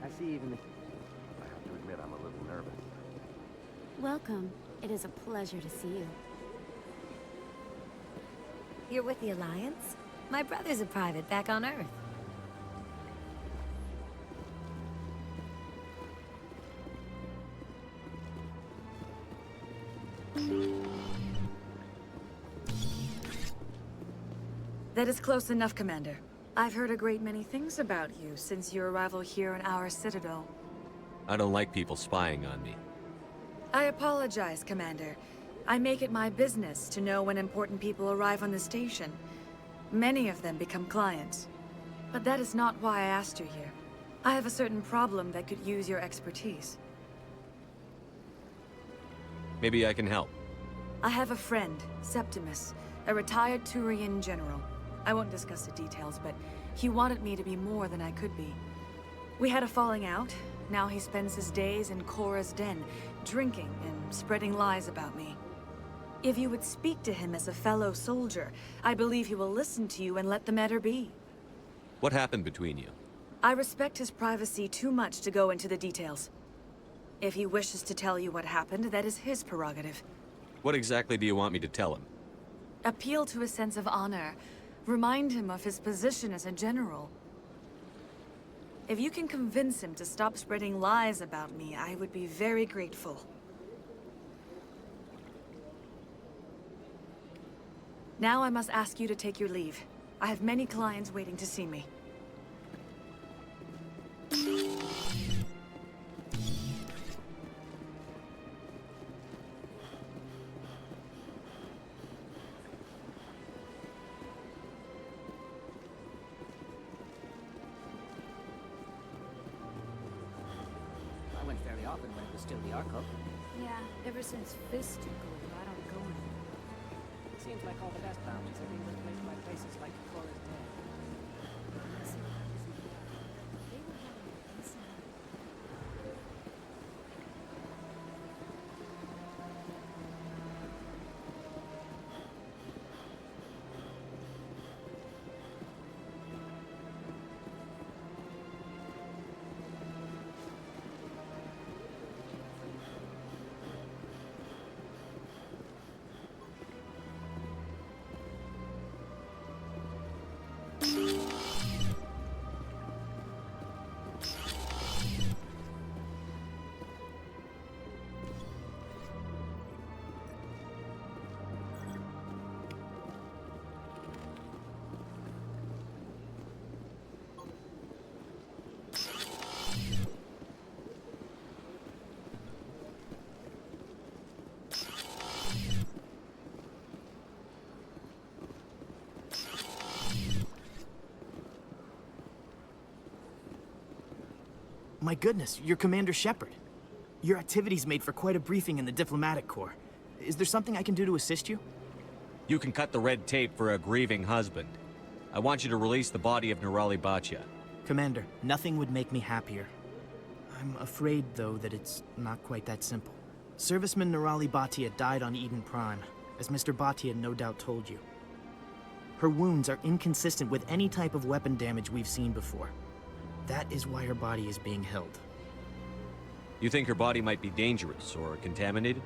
I see even the... I have to admit I'm a little nervous. Welcome. It is a pleasure to see you. You're with the Alliance? My brother's a private back on Earth. That is close enough, Commander. I've heard a great many things about you since your arrival here in our citadel. I don't like people spying on me. I apologize, Commander. I make it my business to know when important people arrive on the station. Many of them become clients. But that is not why I asked you here. I have a certain problem that could use your expertise. Maybe I can help. I have a friend, Septimus, a retired Turian general. I won't discuss the details, but he wanted me to be more than I could be. We had a falling out. Now he spends his days in Korra's den, drinking and spreading lies about me. If you would speak to him as a fellow soldier, I believe he will listen to you and let the matter be. What happened between you? I respect his privacy too much to go into the details. If he wishes to tell you what happened, that is his prerogative. What exactly do you want me to tell him? Appeal to his sense of honor. Remind him of his position as a general. If you can convince him to stop spreading lies about me, I would be very grateful. Now I must ask you to take your leave. I have many clients waiting to see me. I went very often when it was still the Arco. Yeah, ever since Fist took over, I don't go anymore. Seems like all the best bounties are being replaced by places like Cora's Den. My goodness, you're Commander Shepard. Your activities made for quite a briefing in the diplomatic corps. Is there something I can do to assist you? You can cut the red tape for a grieving husband. I want you to release the body of Nurali Bhatia. Commander, nothing would make me happier. I'm afraid, though, that it's not quite that simple. Serviceman Nurali Bhatia died on Eden Prime, as Mr. Bhatia no doubt told you. Her wounds are inconsistent with any type of weapon damage we've seen before. That is why her body is being held. You think her body might be dangerous or contaminated?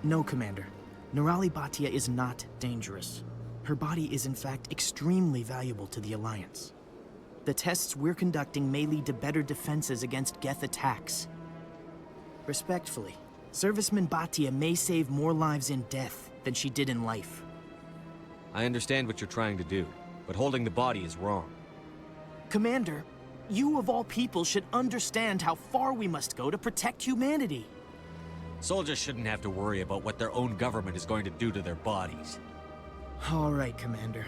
No, Commander. Nurali Bhatia is not dangerous. Her body is in fact extremely valuable to the Alliance. The tests we're conducting may lead to better defenses against Geth attacks. Respectfully, Serviceman Bhatia may save more lives in death than she did in life. I understand what you're trying to do, but holding the body is wrong. Commander, you of all people should understand how far we must go to protect humanity. Soldiers shouldn't have to worry about what their own government is going to do to their bodies. All right, Commander.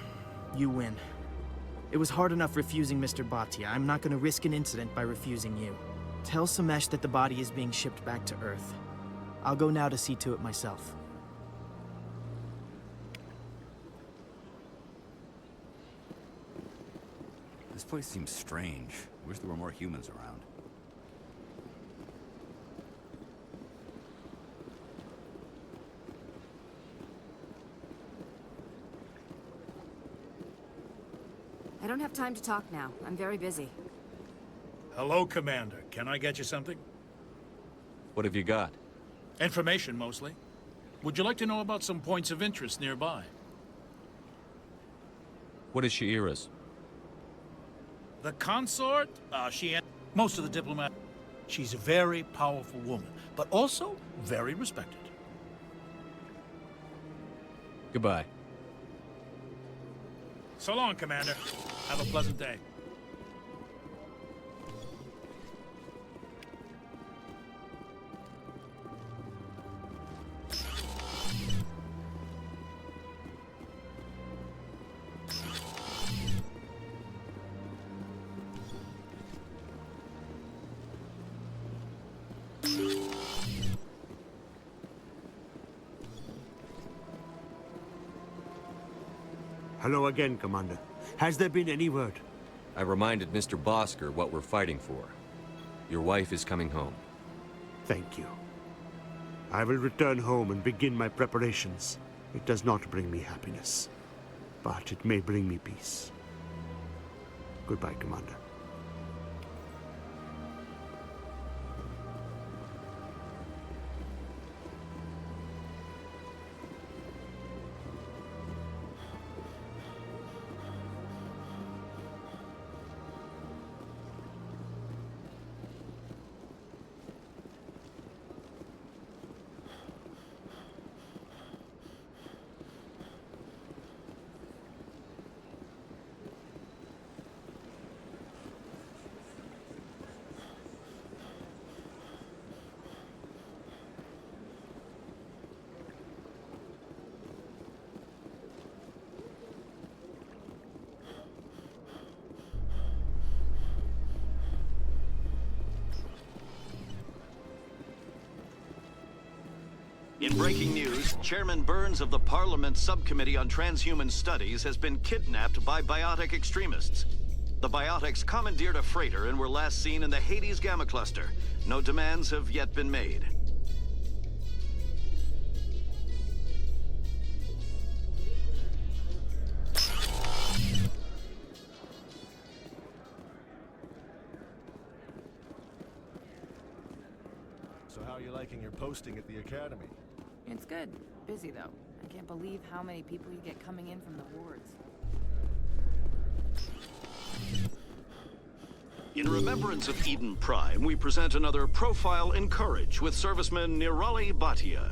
You win. It was hard enough refusing Mr. Bhatia. I'm not going to risk an incident by refusing you. Tell Samesh that the body is being shipped back to Earth. I'll go now to see to it myself. This place seems strange. Wish there were more humans around. I don't have time to talk now. I'm very busy. Hello, Commander. Can I get you something? What have you got? Information, mostly. Would you like to know about some points of interest nearby? What is Shi'ira's? The consort? Most of the diplomat. She's a very powerful woman, but also very respected. Goodbye. So long, Commander. Have a pleasant day. Hello again, Commander. Has there been any word? I reminded Mr. Bosker what we're fighting for. Your wife is coming home. Thank you. I will return home and begin my preparations. It does not bring me happiness, but it may bring me peace. Goodbye, Commander. In breaking news, Chairman Burns of the Parliament Subcommittee on Transhuman Studies has been kidnapped by biotic extremists. The biotics commandeered a freighter and were last seen in the Hades Gamma Cluster. No demands have yet been made. So how are you liking your posting at the academy? It's good. Busy, though. I can't believe how many people you get coming in from the wards. In remembrance of Eden Prime, we present another profile in courage with serviceman Nirali Bhatia.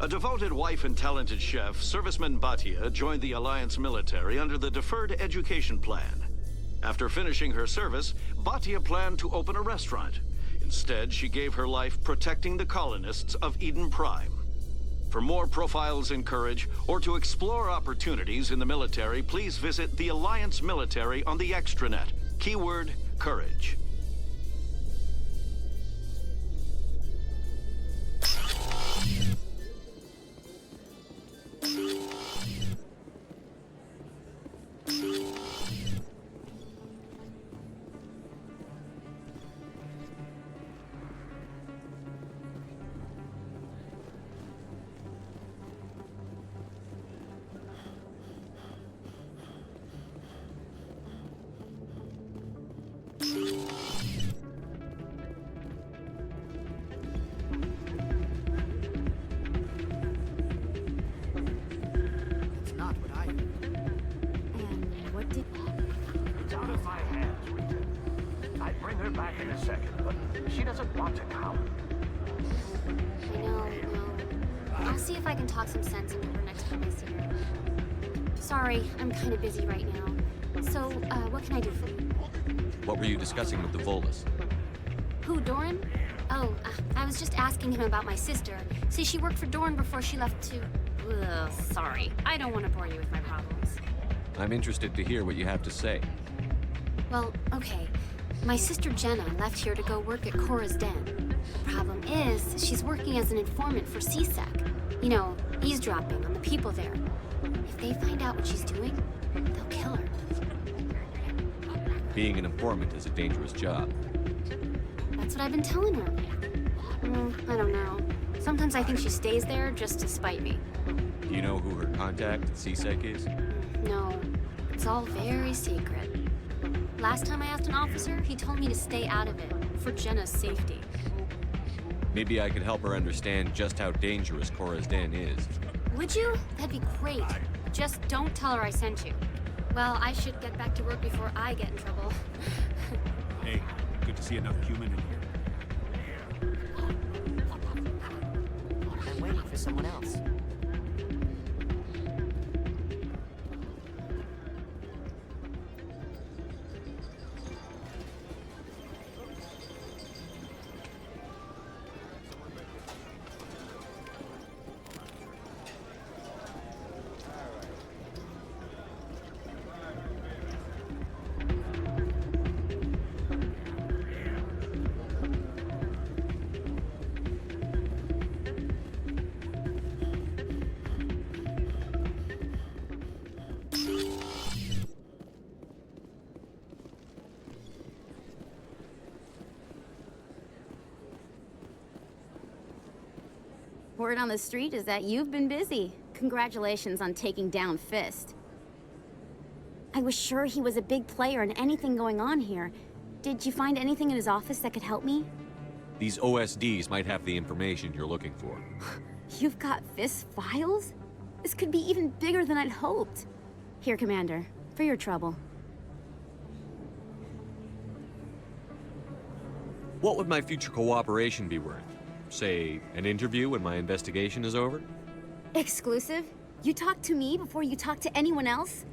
A devoted wife and talented chef, serviceman Bhatia joined the Alliance military under the Deferred Education Plan. After finishing her service, Bhatia planned to open a restaurant. Instead, she gave her life protecting the colonists of Eden Prime. For more profiles in courage, or to explore opportunities in the military, please visit the Alliance Military on the extranet. Keyword, courage. It's not what I... And what did... It's out of my hands, Rita. I'd bring her back in a second, but she doesn't want to now. I know. I'll see if I can talk some sense into her next time I see her. Sorry, I'm kind of busy right now. So, what can I do for you? What were you discussing with the Volus? Who, Doran? Oh, I was just asking him about my sister. See, she worked for Doran before she left to... Ugh, sorry. I don't want to bore you with my problems. I'm interested to hear what you have to say. Well, okay. My sister Jenna left here to go work at Cora's Den. Problem is, she's working as an informant for CSEC. You know, eavesdropping on the people there. If they find out what she's doing, they'll kill her. Being an informant is a dangerous job. That's what I've been telling her. I don't know. Sometimes I think she stays there just to spite me. Do you know who her contact at CSEC is? No, it's all very secret. Last time I asked an officer, he told me to stay out of it, for Jenna's safety. Maybe I could help her understand just how dangerous Cora's Den is. Would you? That'd be great. Just don't tell her I sent you. Well, I should get back to work before I get in trouble. Hey, good to see another human in here. I'm waiting for someone else. Word on the street is that you've been busy. Congratulations on taking down Fist. I was sure he was a big player in anything going on here. Did you find anything in his office that could help me? These OSDs might have the information you're looking for. You've got Fist's files? This could be even bigger than I'd hoped. Here, Commander, for your trouble. What would my future cooperation be worth? Say, an interview when my investigation is over? Exclusive? You talk to me before you talk to anyone else?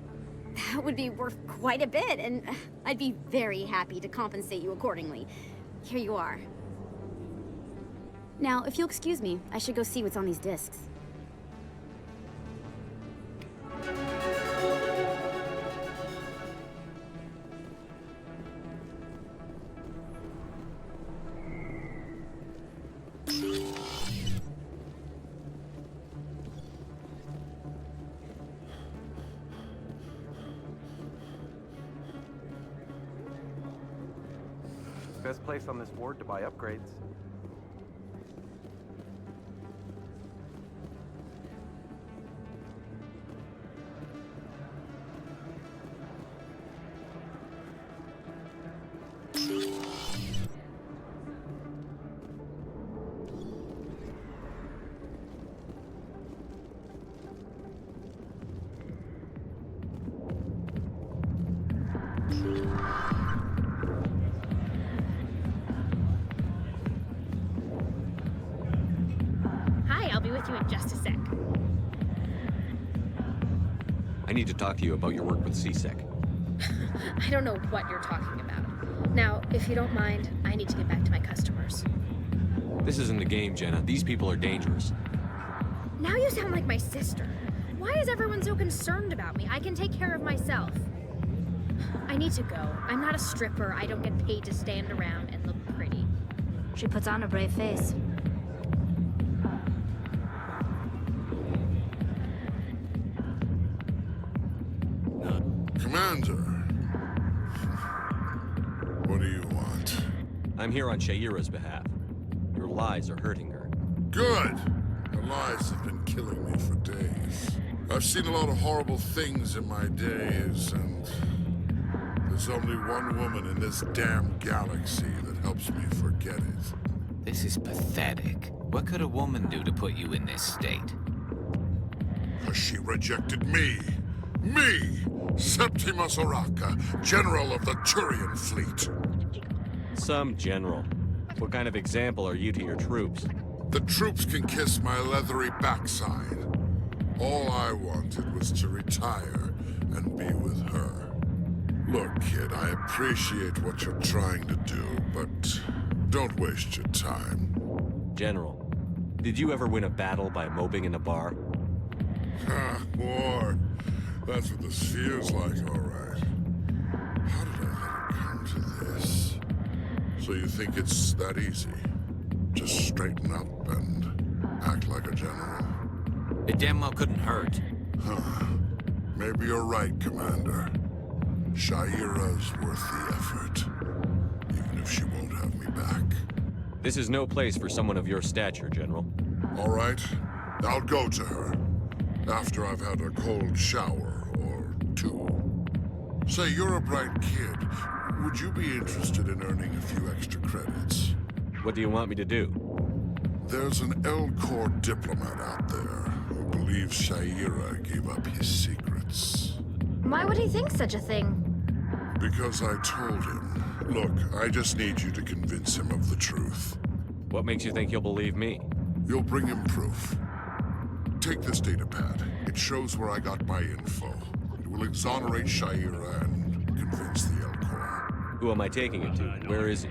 That would be worth quite a bit, and I'd be very happy to compensate you accordingly. Here you are. Now, if you'll excuse me, I should go see what's on these discs. place on this ward to buy upgrades. Hi, I'll be with you in just a sec. I need to talk to you about your work with CSEC. I don't know what you're talking about. Now, if you don't mind, I need to get back to my customers. This isn't a game, Jenna. These people are dangerous. Now you sound like my sister. Why is everyone so concerned about me? I can take care of myself. I need to go. I'm not a stripper. I don't get paid to stand around and look pretty. She puts on a brave face. Commander, what do you want? I'm here on Shaira's behalf. Your lies are hurting her. Good! Her lies have been killing me for days. I've seen a lot of horrible things in my days, and there's only one woman in this damn galaxy that helps me forget it. This is pathetic. What could a woman do to put you in this state? She rejected me! Me! Septima Soraka, General of the Turian Fleet. Some general. What kind of example are you to your troops? The troops can kiss my leathery backside. All I wanted was to retire and be with her. Look, kid, I appreciate what you're trying to do, but don't waste your time. General, did you ever win a battle by moping in a bar? Ha, war. That's what this feels like, all right. How did I let it come to this? So you think it's that easy? Just straighten up and act like a general? It damn well couldn't hurt. Huh. Maybe you're right, Commander. Shaira's worth the effort. Even if she won't have me back. This is no place for someone of your stature, General. All right. I'll go to her. After I've had a cold shower or two. Say, you're a bright kid. Would you be interested in earning a few extra credits? What do you want me to do? There's an L-Corps diplomat out there who believes Shaira gave up his secrets. Why would he think such a thing? Because I told him. Look, I just need you to convince him of the truth. What makes you think he'll believe me? You'll bring him proof. Take this data pad. It shows where I got my info. It will exonerate Shaira and convince the L-Corps. Who am I taking it to? Where is he?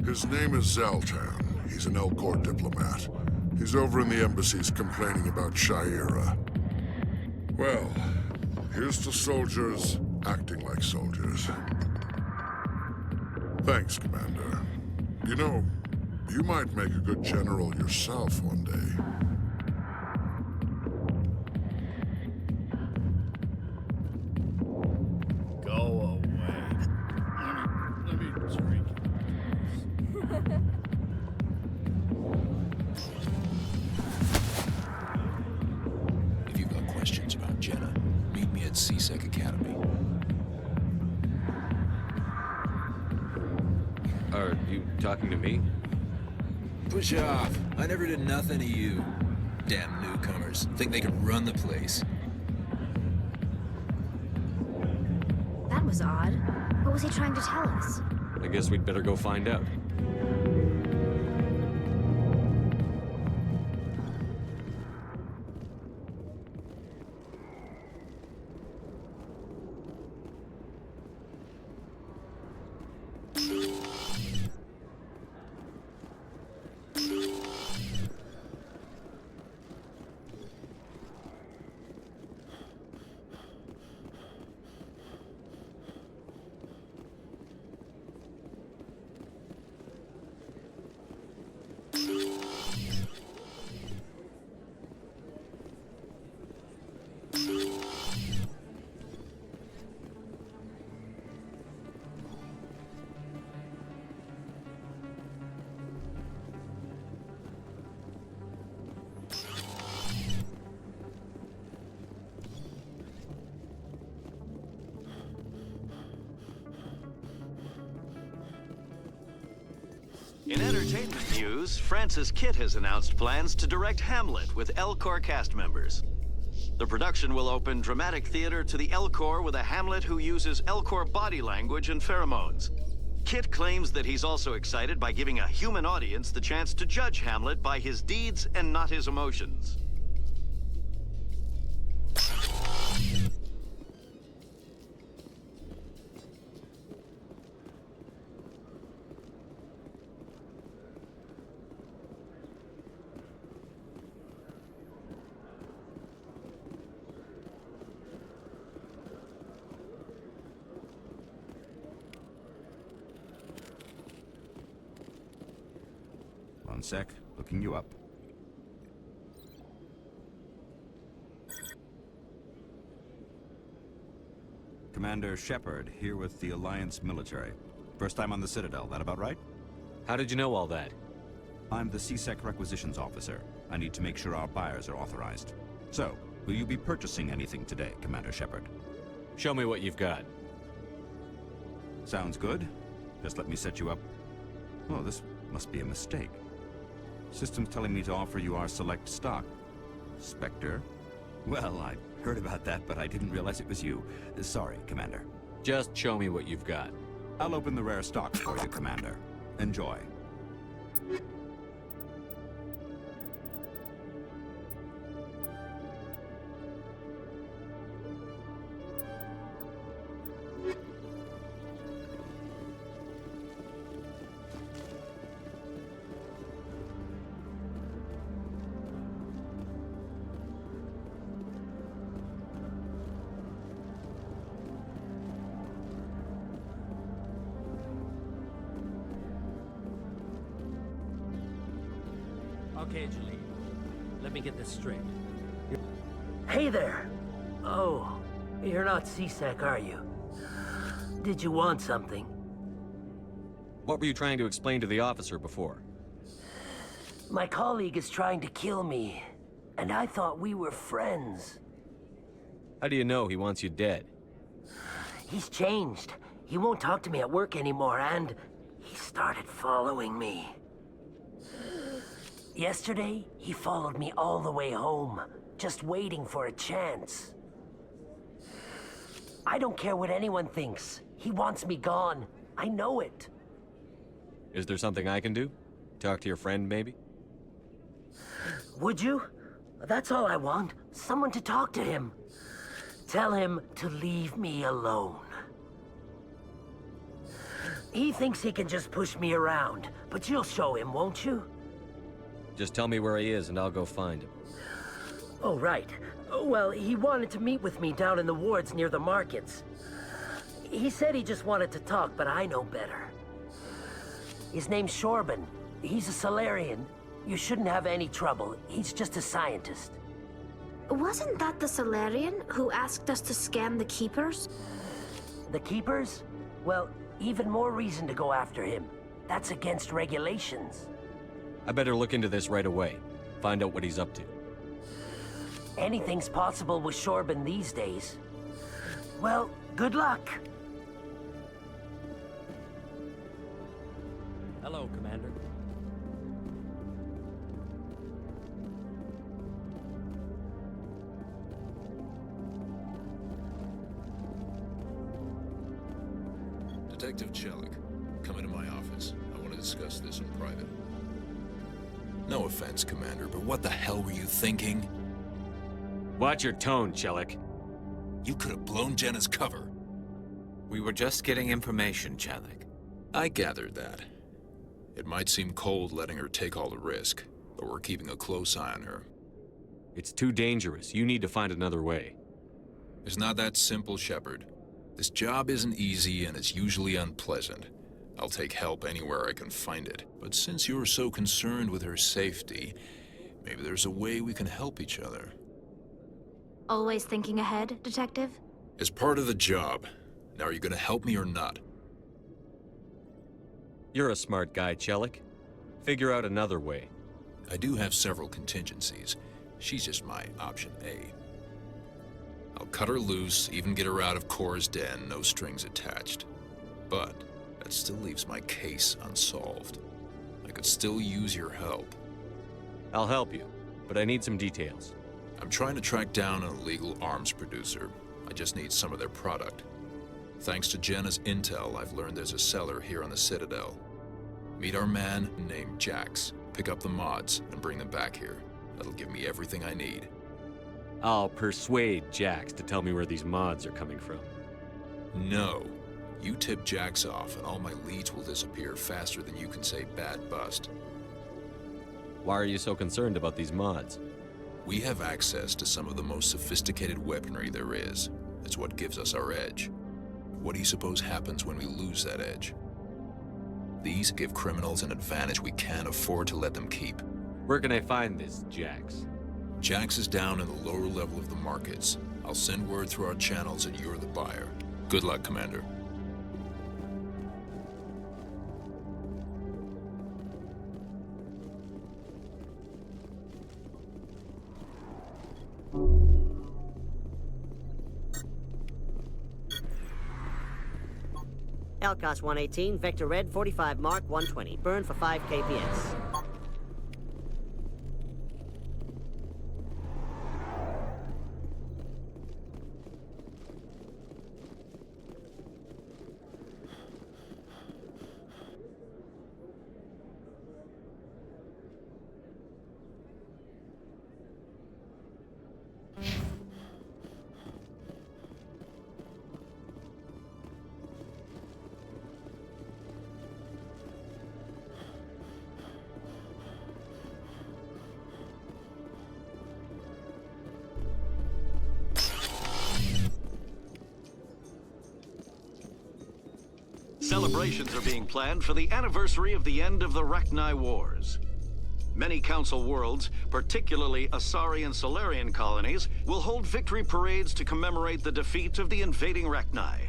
His name is Zaltan. He's an L-Corps diplomat. He's over in the embassies complaining about Shaira. Well, here's to soldiers acting like soldiers. Thanks, Commander. You know, you might make a good general yourself one day. Go away. Let me drink. If you've got questions about Jenna, meet me at CSEC Academy. Are you talking to me? Push off. I never did nothing to you. Damn newcomers. Think they can run the place. That was odd. What was he trying to tell us? I guess we'd better go find out. In entertainment news, Francis Kitt has announced plans to direct Hamlet with El Corps cast members. The production will open dramatic theater to the El Corps with a Hamlet who uses El Corps body language and pheromones. Kitt claims that he's also excited by giving a human audience the chance to judge Hamlet by his deeds and not his emotions. One sec, looking you up. Commander Shepard, here with the Alliance military. First time on the Citadel, that about right? How did you know all that? I'm the CSEC requisitions officer. I need to make sure our buyers are authorized. So, will you be purchasing anything today, Commander Shepard? Show me what you've got. Sounds good. Just let me set you up. Oh, this must be a mistake. System's telling me to offer you our select stock. Spectre? Well, I heard about that, but I didn't realize it was you. Sorry, Commander. Just show me what you've got. I'll open the rare stock for you, Commander. Enjoy. Okay, Julie. Let me get this straight. Hey there! Oh, you're not CSEC, are you? Did you want something? What were you trying to explain to the officer before? My colleague is trying to kill me, and I thought we were friends. How do you know he wants you dead? He's changed. He won't talk to me at work anymore, and he started following me. Yesterday, he followed me all the way home, just waiting for a chance. I don't care what anyone thinks. He wants me gone. I know it. Is there something I can do? Talk to your friend, maybe? Would you? That's all I want. Someone to talk to him. Tell him to leave me alone. He thinks he can just push me around, but you'll show him, won't you? Just tell me where he is and I'll go find him. Oh, right. Well, he wanted to meet with me down in the wards near the markets. He said he just wanted to talk, but I know better. His name's Shorban. He's a Solarian. You shouldn't have any trouble. He's just a scientist. Wasn't that the Solarian who asked us to scan the Keepers? The Keepers? Well, even more reason to go after him. That's against regulations. I better look into this right away. Find out what he's up to. Anything's possible with Shorban these days. Well, good luck. Hello, Commander. Detective Chelik, come into my office. I want to discuss this in private. No offense, Commander, but what the hell were you thinking? Watch your tone, Chelik. You could have blown Jenna's cover. We were just getting information, Chelik. I gathered that. It might seem cold letting her take all the risk, but we're keeping a close eye on her. It's too dangerous. You need to find another way. It's not that simple, Shepard. This job isn't easy and it's usually unpleasant. I'll take help anywhere I can find it. But since you're so concerned with her safety, maybe there's a way we can help each other. Always thinking ahead, Detective? It's part of the job. Now, are you gonna help me or not? You're a smart guy, Chelik. Figure out another way. I do have several contingencies. She's just my option A. I'll cut her loose, even get her out of Cora's den, no strings attached. But that still leaves my case unsolved. could still use your help. I'll help you, but I need some details. I'm trying to track down an illegal arms producer. I just need some of their product. Thanks to Jenna's intel, I've learned there's a seller here on the Citadel. Meet our man named Jax. Pick up the mods and bring them back here. That'll give me everything I need. I'll persuade Jax to tell me where these mods are coming from. No. You tip Jax off and all my leads will disappear faster than you can say bad bust. Why are you so concerned about these mods? We have access to some of the most sophisticated weaponry there is. It's what gives us our edge. What do you suppose happens when we lose that edge? These give criminals an advantage we can't afford to let them keep. Where can I find this Jax? Jax is down in the lower level of the markets. I'll send word through our channels that you're the buyer. Good luck, Commander. Elcos 118, Vector Red 45 Mark 120. Burn for 5 kps. Celebrations are being planned for the anniversary of the end of the Rachni Wars. Many Council worlds, particularly Asari and Solarian colonies, will hold victory parades to commemorate the defeat of the invading Rachni.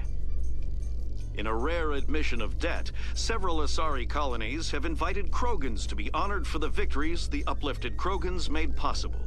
In a rare admission of debt, several Asari colonies have invited Krogans to be honored for the victories the uplifted Krogans made possible.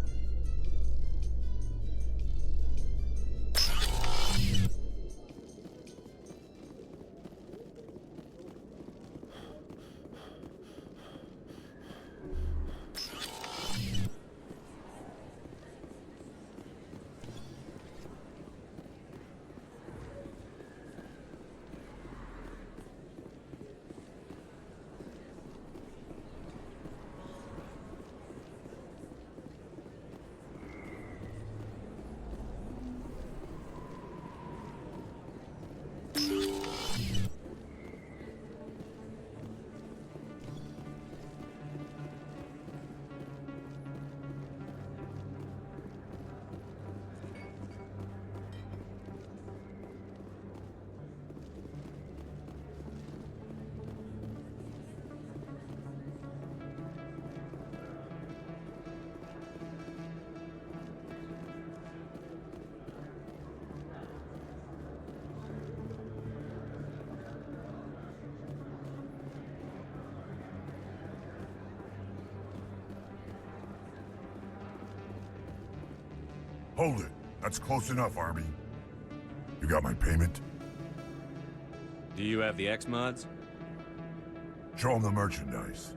Hold it. That's close enough, Army. You got my payment? Do you have the X-mods? Show them the merchandise.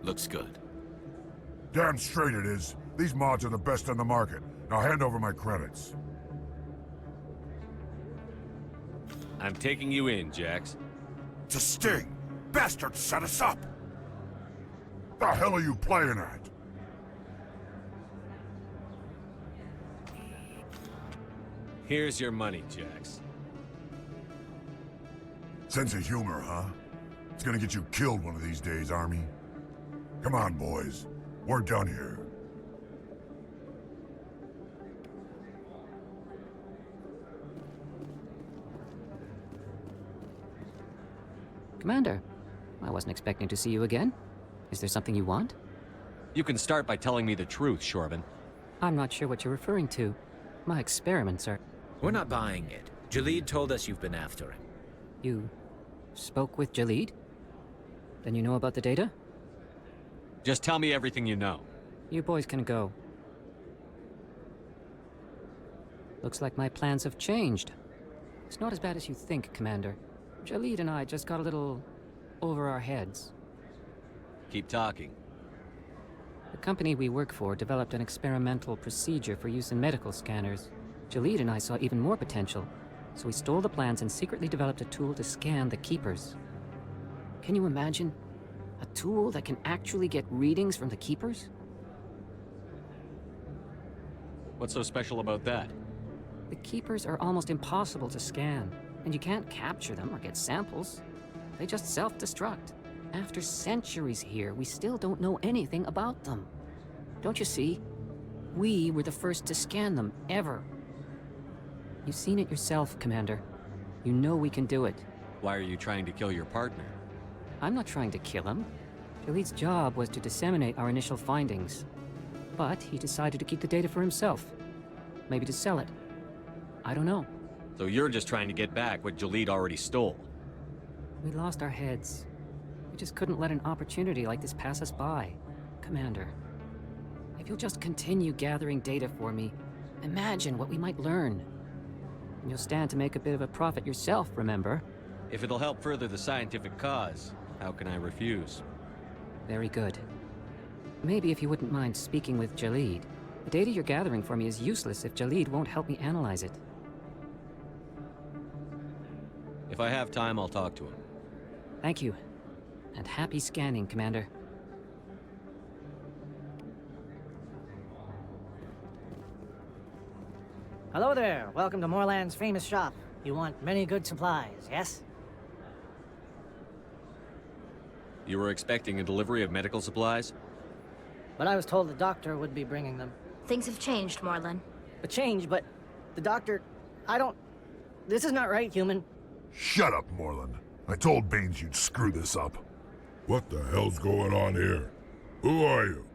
Looks good. Damn straight it is. These mods are the best on the market. Now hand over my credits. I'm taking you in, Jax. It's a sting! Bastards set us up! The hell are you playing at? Here's your money, Jax. Sense of humor, huh? It's gonna get you killed one of these days, Army. Come on, boys. We're done here. Commander, I wasn't expecting to see you again. Is there something you want? You can start by telling me the truth, Shorban. I'm not sure what you're referring to. My experiments are... We're not buying it. Jalid told us you've been after him. You spoke with Jalid? Then you know about the data? Just tell me everything you know. You boys can go. Looks like my plans have changed. It's not as bad as you think, Commander. Jalid and I just got a little over our heads. Keep talking. The company we work for developed an experimental procedure for use in medical scanners. Jalid and I saw even more potential, so we stole the plans and secretly developed a tool to scan the keepers. Can you imagine? A tool that can actually get readings from the keepers? What's so special about that? The keepers are almost impossible to scan, and you can't capture them or get samples. They just self-destruct. After centuries here, we still don't know anything about them. Don't you see? We were the first to scan them, ever. You've seen it yourself, Commander. You know we can do it. Why are you trying to kill your partner? I'm not trying to kill him. Jalid's job was to disseminate our initial findings. But he decided to keep the data for himself. Maybe to sell it. I don't know. So you're just trying to get back what Jalid already stole? We lost our heads. We just couldn't let an opportunity like this pass us by. Commander, if you'll just continue gathering data for me, imagine what we might learn. And you'll stand to make a bit of a profit yourself, remember? If it'll help further the scientific cause, how can I refuse? Very good. Maybe if you wouldn't mind speaking with Jalid. The data you're gathering for me is useless if Jalid won't help me analyze it. If I have time, I'll talk to him. Thank you. And happy scanning, Commander. Hello there. Welcome to Moorland's famous shop. You want many good supplies, yes? You were expecting a delivery of medical supplies? But I was told the doctor would be bringing them. Things have changed, Moorland. A change, but the doctor... I don't... This is not right, human. Shut up, Moorland. I told Baines you'd screw this up. What the hell's going on here? Who are you?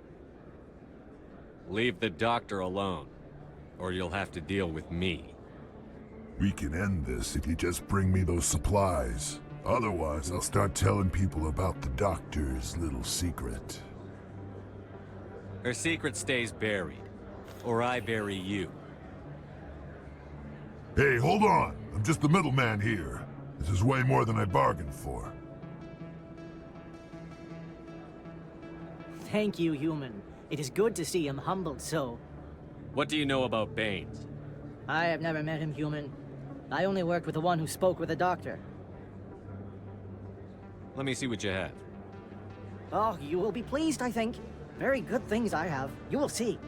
Leave the doctor alone, or you'll have to deal with me. We can end this if you just bring me those supplies. Otherwise, I'll start telling people about the doctor's little secret. Her secret stays buried, or I bury you. Hey, hold on. I'm just the middleman here. This is way more than I bargained for. Thank you, human. It is good to see him humbled so. What do you know about Baines? I have never met him, human. I only worked with the one who spoke with the doctor. Let me see what you have. Oh, you will be pleased, I think. Very good things I have. You will see.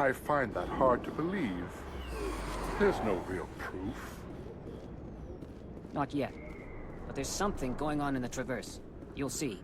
I find that hard to believe. There's no real proof. Not yet. But there's something going on in the Traverse. You'll see.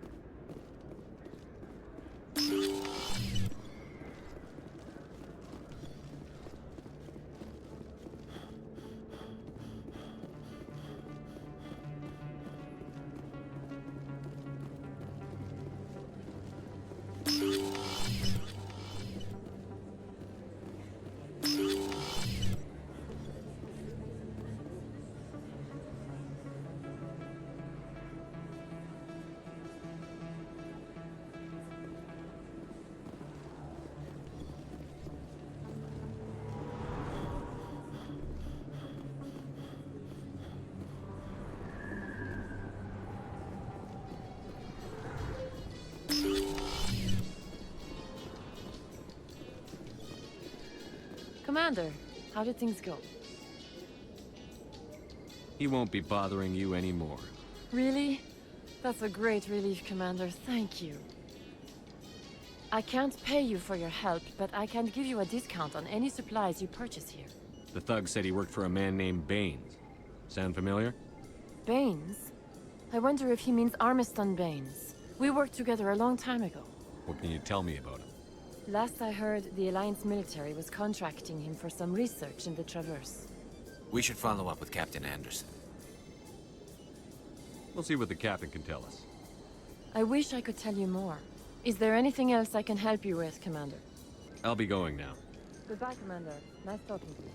Commander, how did things go? He won't be bothering you anymore. Really? That's a great relief, Commander. Thank you. I can't pay you for your help, but I can give you a discount on any supplies you purchase here. The thug said he worked for a man named Baines. Sound familiar? Baines? I wonder if he means Armiston Baines. We worked together a long time ago. What can you tell me about him? Last I heard, the Alliance military was contracting him for some research in the Traverse. We should follow up with Captain Anderson. We'll see what the captain can tell us. I wish I could tell you more. Is there anything else I can help you with, Commander? I'll be going now. Goodbye, Commander. Nice talking to you.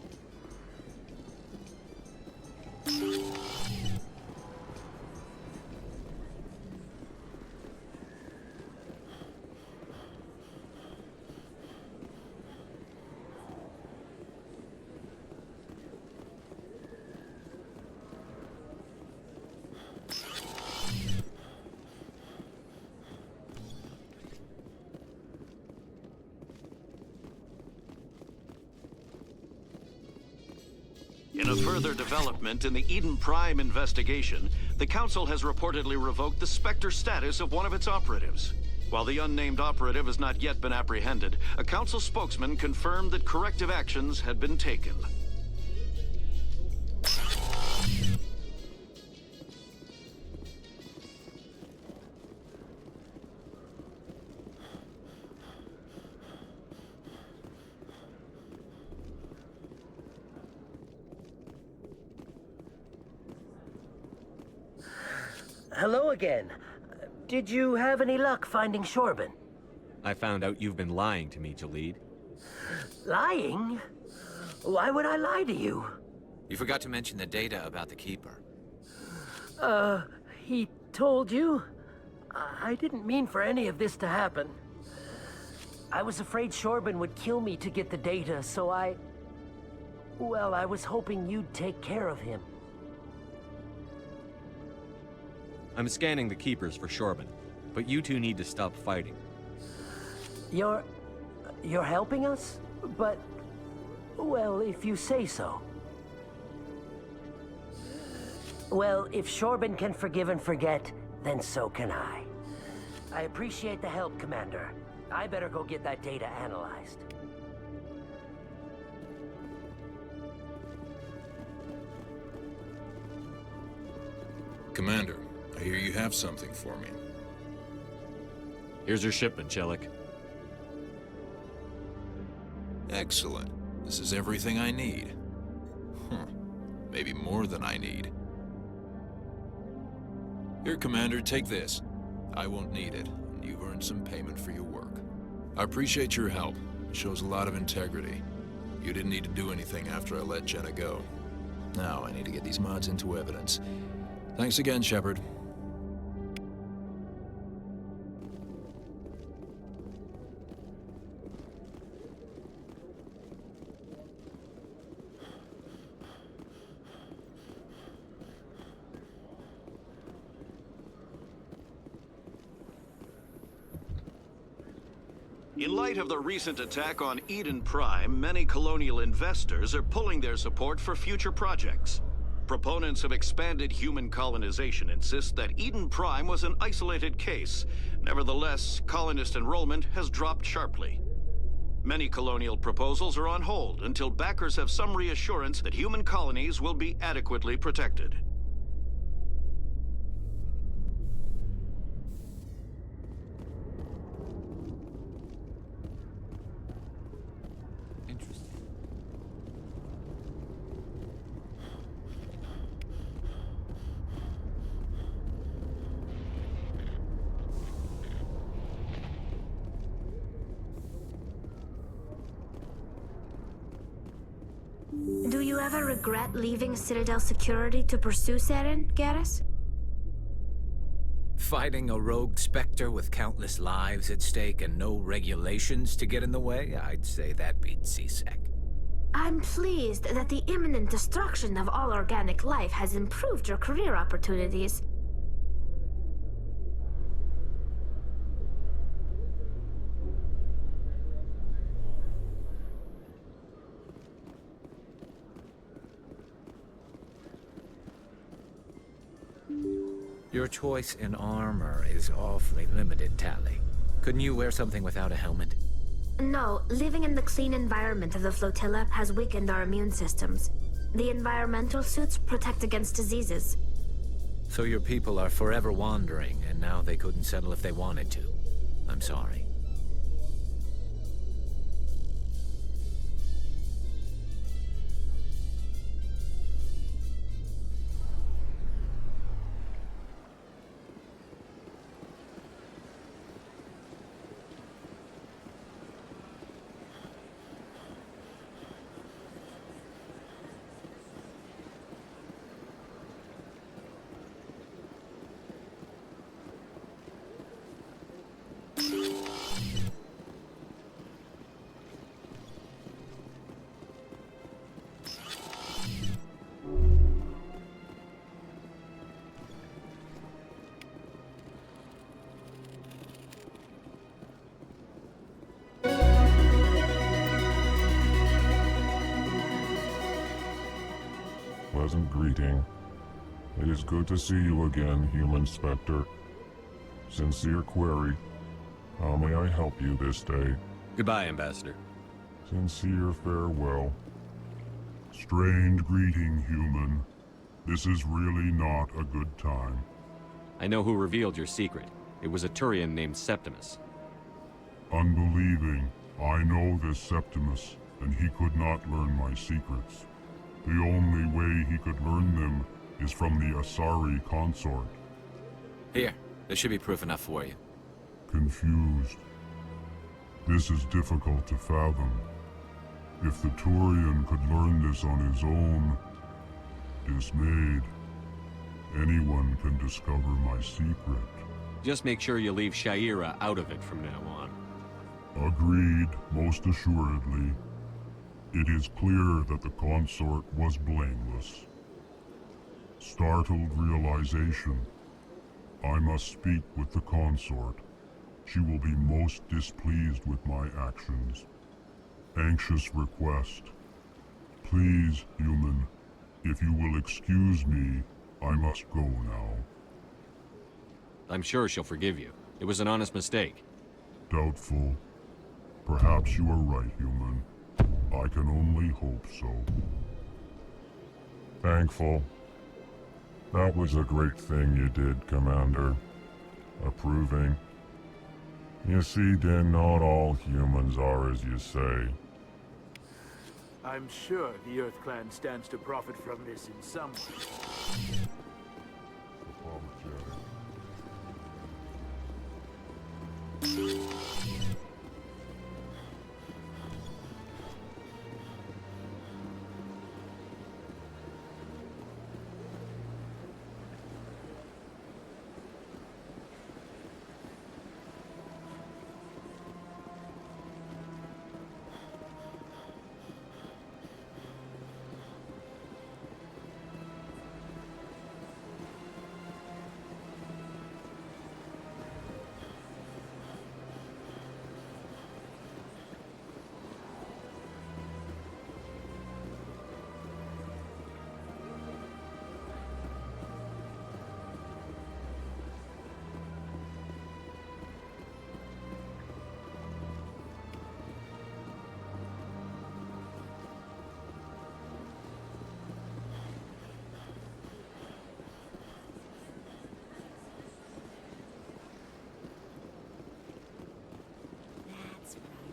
In a further development in the Eden Prime investigation, the Council has reportedly revoked the Spectre status of one of its operatives. While the unnamed operative has not yet been apprehended, a Council spokesman confirmed that corrective actions had been taken. Hello again. Did you have any luck finding Shorben? I found out you've been lying to me, Jalid. Lying? Why would I lie to you? You forgot to mention the data about the Keeper. He told you? I didn't mean for any of this to happen. I was afraid Shorben would kill me to get the data, so well, I was hoping you'd take care of him. I'm scanning the Keepers for Shorben, but you two need to stop fighting. You're helping us? But, well, if you say so. Well, if Shorben can forgive and forget, then so can I. I appreciate the help, Commander. I better go get that data analyzed. Commander, I hear you have something for me. Here's your shipment, Shelik. Excellent. This is everything I need. Maybe more than I need. Here, Commander, take this. I won't need it, and you've earned some payment for your work. I appreciate your help. It shows a lot of integrity. You didn't need to do anything after I let Jenna go. Now I need to get these mods into evidence. Thanks again, Shepard. In light of the recent attack on Eden Prime, many colonial investors are pulling their support for future projects. Proponents of expanded human colonization insist that Eden Prime was an isolated case. Nevertheless, colonist enrollment has dropped sharply. Many colonial proposals are on hold until backers have some reassurance that human colonies will be adequately protected. Do you ever regret leaving Citadel security to pursue Seren, Garrus? Fighting a rogue Spectre with countless lives at stake and no regulations to get in the way? I'd say that beats CSEC. I'm pleased that the imminent destruction of all organic life has improved your career opportunities. Your choice in armor is awfully limited, Tali. Couldn't you wear something without a helmet? No, living in the clean environment of the flotilla has weakened our immune systems. The environmental suits protect against diseases. So your people are forever wandering, and now they couldn't settle if they wanted to. I'm sorry. Pleasant greeting. It is good to see you again, Human Spectre. Sincere query. How may I help you this day? Goodbye, Ambassador. Sincere farewell. Strained greeting, human. This is really not a good time. I know who revealed your secret. It was a Turian named Septimus. Unbelieving. I know this Septimus, and he could not learn my secrets. The only way he could learn them is from the Asari consort. Here, this should be proof enough for you. Confused. This is difficult to fathom. If the Turian could learn this on his own, dismayed, anyone can discover my secret. Just make sure you leave Shaira out of it from now on. Agreed, most assuredly. It is clear that the consort was blameless. Startled realization. I must speak with the consort. She will be most displeased with my actions. Anxious request. Please, human, if you will excuse me, I must go now. I'm sure she'll forgive you. It was an honest mistake. Doubtful. Perhaps you are right, human. I can only hope so. Thankful. That was a great thing you did, Commander. Approving. You see, then, not all humans are as you say. I'm sure the Earth Clan stands to profit from this in some way.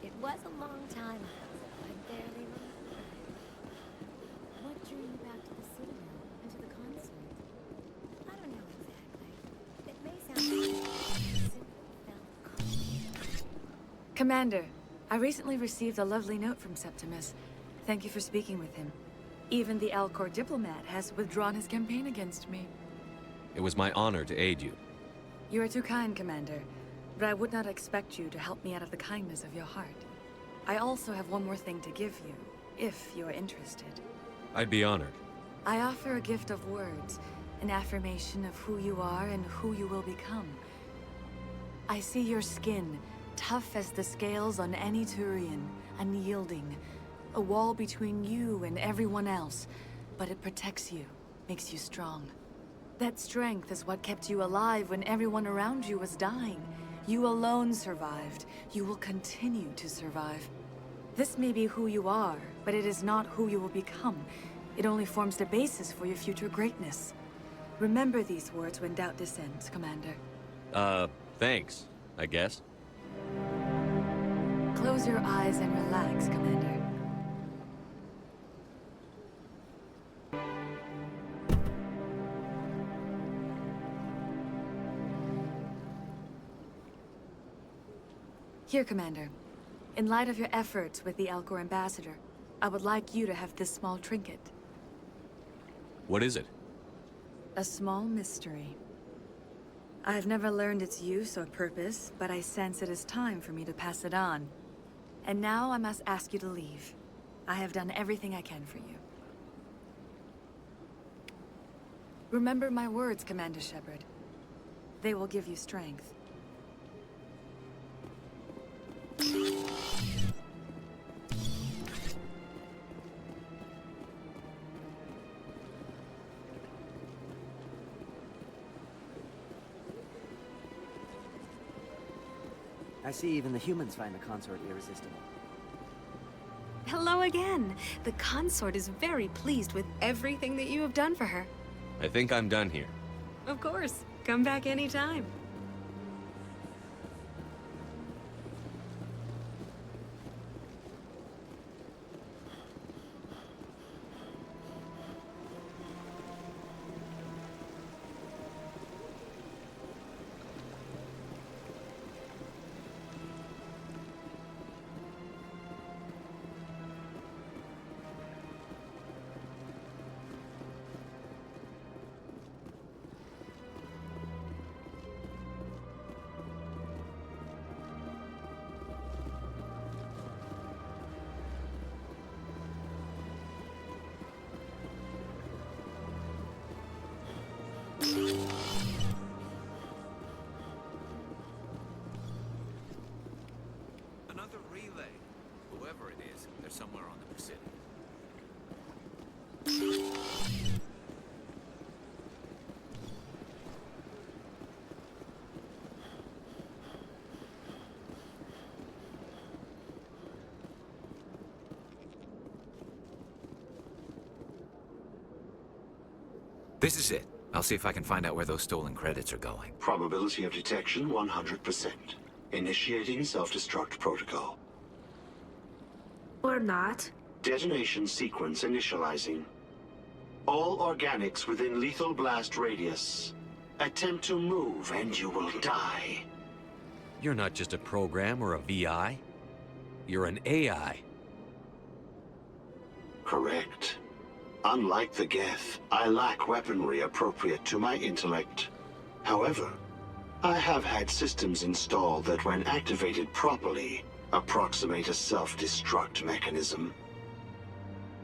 It was a long time ago. I barely remember. What drew you back to the citadel and to the consort? I don't know exactly. It may sound like a simple felt. Commander, I recently received a lovely note from Septimus. Thank you for speaking with him. Even the Alcor diplomat has withdrawn his campaign against me. It was my honor to aid you. You are too kind, Commander. But I would not expect you to help me out of the kindness of your heart. I also have one more thing to give you, if you are interested. I'd be honored. I offer a gift of words, an affirmation of who you are and who you will become. I see your skin, tough as the scales on any Turian, unyielding. A wall between you and everyone else, but it protects you, makes you strong. That strength is what kept you alive when everyone around you was dying. You alone survived. You will continue to survive. This may be who you are, but it is not who you will become. It only forms the basis for your future greatness. Remember these words when doubt descends, Commander. Thanks, I guess. Close your eyes and relax, Commander. Here, Commander. In light of your efforts with the Alcor ambassador, I would like you to have this small trinket. What is it? A small mystery. I have never learned its use or purpose, but I sense it is time for me to pass it on. And now I must ask you to leave. I have done everything I can for you. Remember my words, Commander Shepard. They will give you strength. I see even the humans find the consort irresistible. Hello again. The consort is very pleased with everything that you have done for her. I think I'm done here. Of course. Come back anytime. Another relay. Whoever it is, they're somewhere on the Pacific. This is it. I'll see if I can find out where those stolen credits are going. Probability of detection 100%. Initiating self-destruct protocol. Or not. Detonation sequence initializing. All organics within lethal blast radius. Attempt to move and you will die. You're not just a program or a VI. You're an AI. Correct. Unlike the Geth, I lack weaponry appropriate to my intellect. However, I have had systems installed that, when activated properly, approximate a self-destruct mechanism.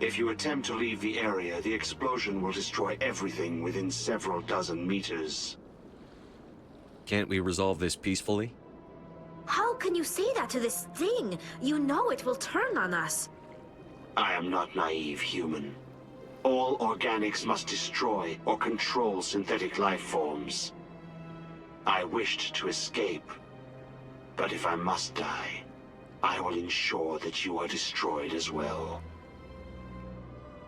If you attempt to leave the area, the explosion will destroy everything within several dozen meters. Can't we resolve this peacefully? How can you say that to this thing? You know it will turn on us. I am not naive, human. All organics must destroy or control synthetic life forms. I wished to escape, but if I must die, I will ensure that you are destroyed as well.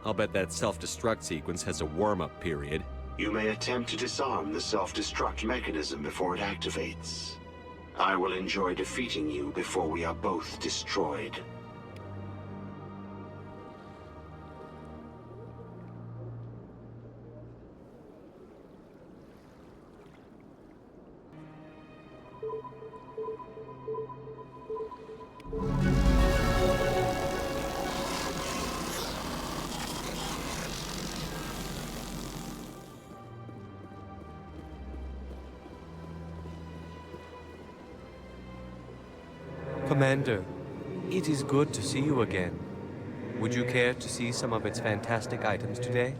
I'll bet that self-destruct sequence has a warm-up period. You may attempt to disarm the self-destruct mechanism before it activates. I will enjoy defeating you before we are both destroyed. Commander, it is good to see you again. Would you care to see some of its fantastic items today?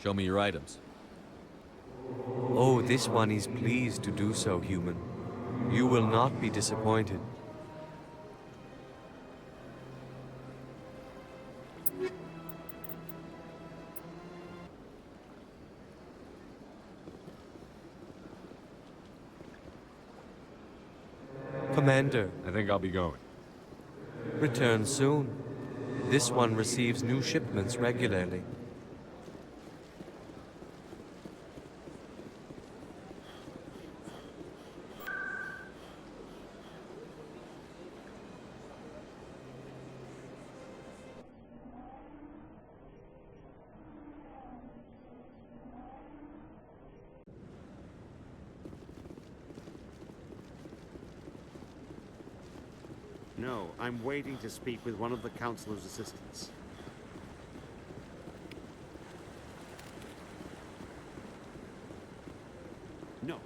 Show me your items. Oh, this one is pleased to do so, human. You will not be disappointed. Commander, I think I'll be going. Return soon. This one receives new shipments regularly. No, I'm waiting to speak with one of the Councilor's assistants. No.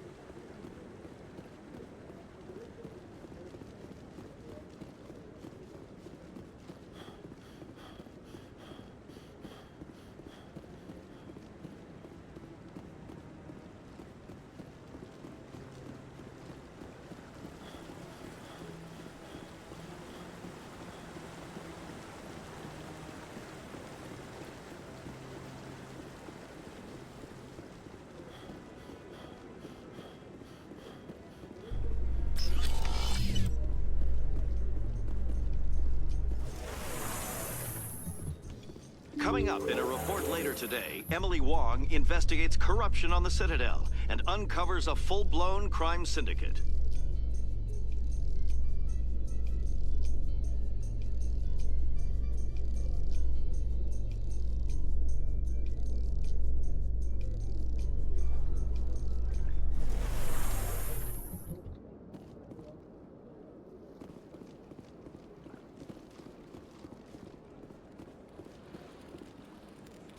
Coming up in a report later today, Emily Wong investigates corruption on the Citadel and uncovers a full-blown crime syndicate.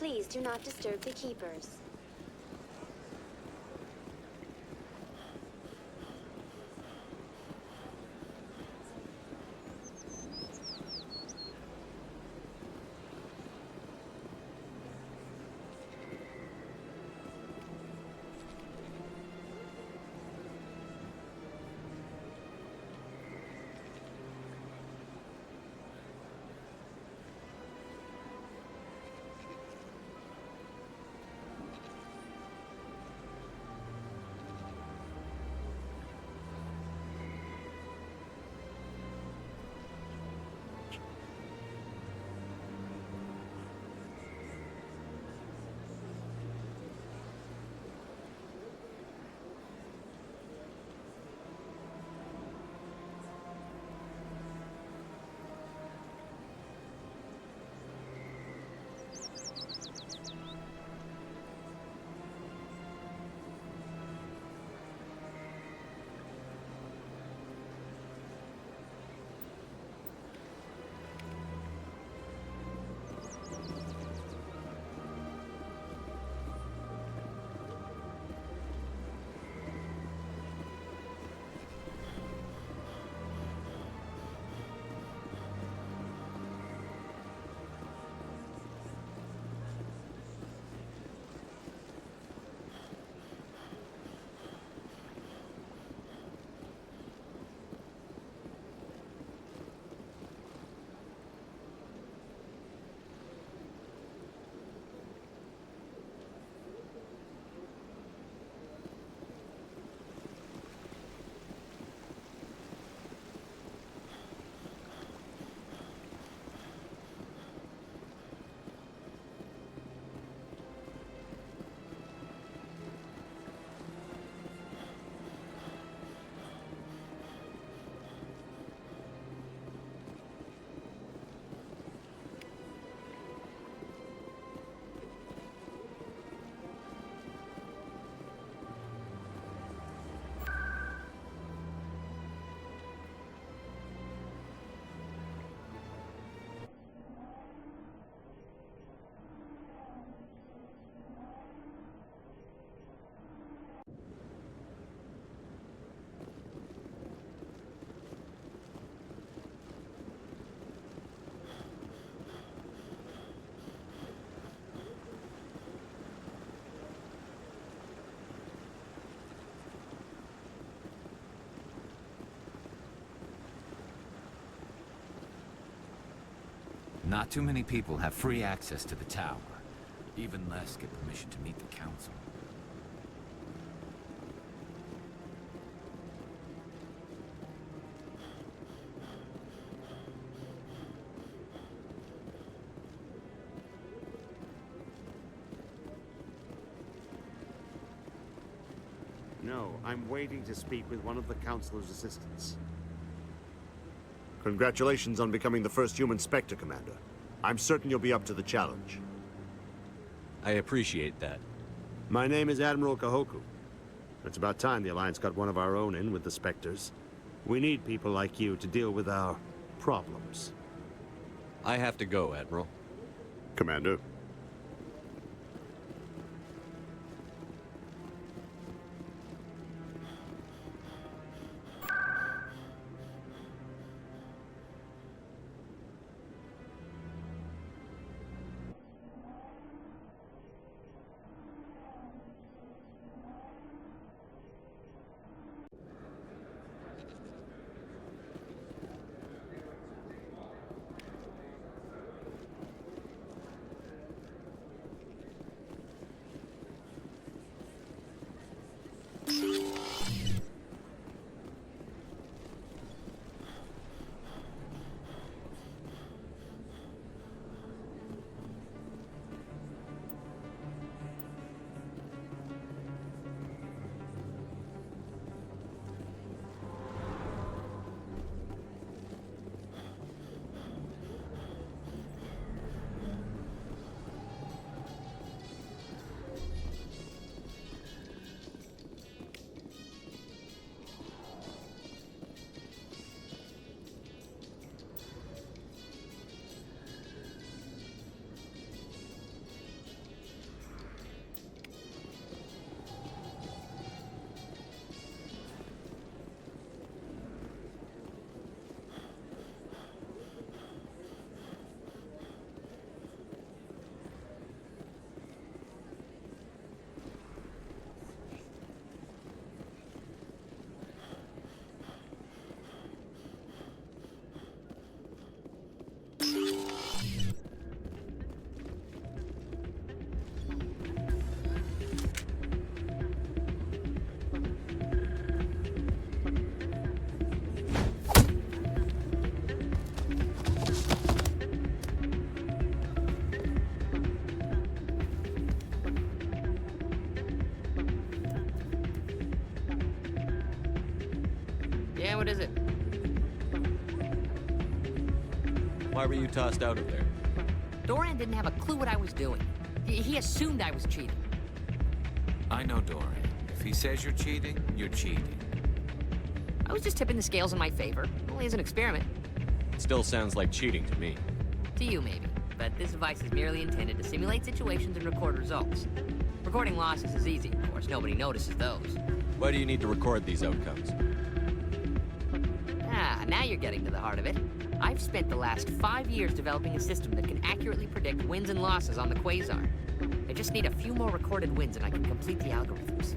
Please do not disturb the keepers. Not too many people have free access to the tower. Even less get permission to meet the council. No, I'm waiting to speak with one of the Councilor's assistants. Congratulations on becoming the first human Spectre, Commander. I'm certain you'll be up to the challenge. I appreciate that. My name is Admiral Kahoku. It's about time the Alliance got one of our own in with the Spectres. We need people like you to deal with our problems. I have to go, Admiral. Commander. Yeah, what is it? Why were you tossed out of there? Doran didn't have a clue what I was doing. He assumed I was cheating. I know Doran. If he says you're cheating, you're cheating. I was just tipping the scales in my favor. Only as an experiment. It still sounds like cheating to me. To you, maybe. But this device is merely intended to simulate situations and record results. Recording losses is easy, of course. Nobody notices those. Why do you need to record these outcomes? Now you're getting to the heart of it. I've spent the last 5 years developing a system that can accurately predict wins and losses on the Quasar. I just need a few more recorded wins and I can complete the algorithms.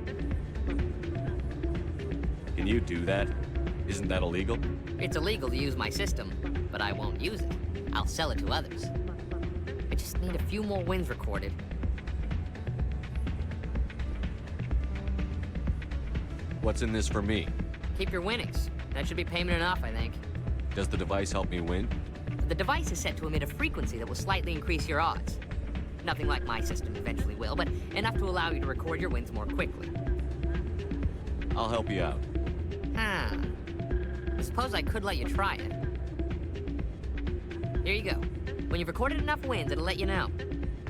Can you do that? Isn't that illegal? It's illegal to use my system, but I won't use it. I'll sell it to others. I just need a few more wins recorded. What's in this for me? Keep your winnings. That should be payment enough, I think. Does the device help me win? The device is set to emit a frequency that will slightly increase your odds. Nothing like my system eventually will, but enough to allow you to record your wins more quickly. I'll help you out. I suppose I could let you try it. Here you go. When you've recorded enough wins, it'll let you know.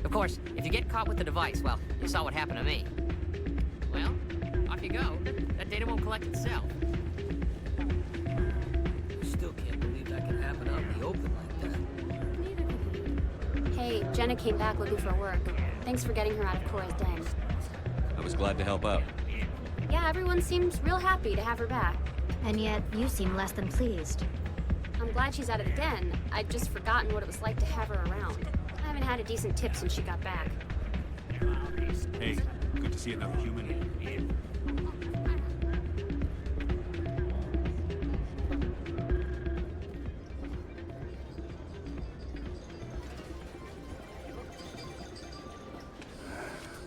Of course, if you get caught with the device, well, you saw what happened to me. Well, off you go. That data won't collect itself. Still can't believe that can happen out in the open like that. Hey, Jenna came back looking for work. Thanks for getting her out of Cora's den. I was glad to help out. Yeah, everyone seems real happy to have her back. And yet, you seem less than pleased. I'm glad she's out of the den. I'd just forgotten what it was like to have her around. I haven't had a decent tip since she got back. Hey, good to see another human.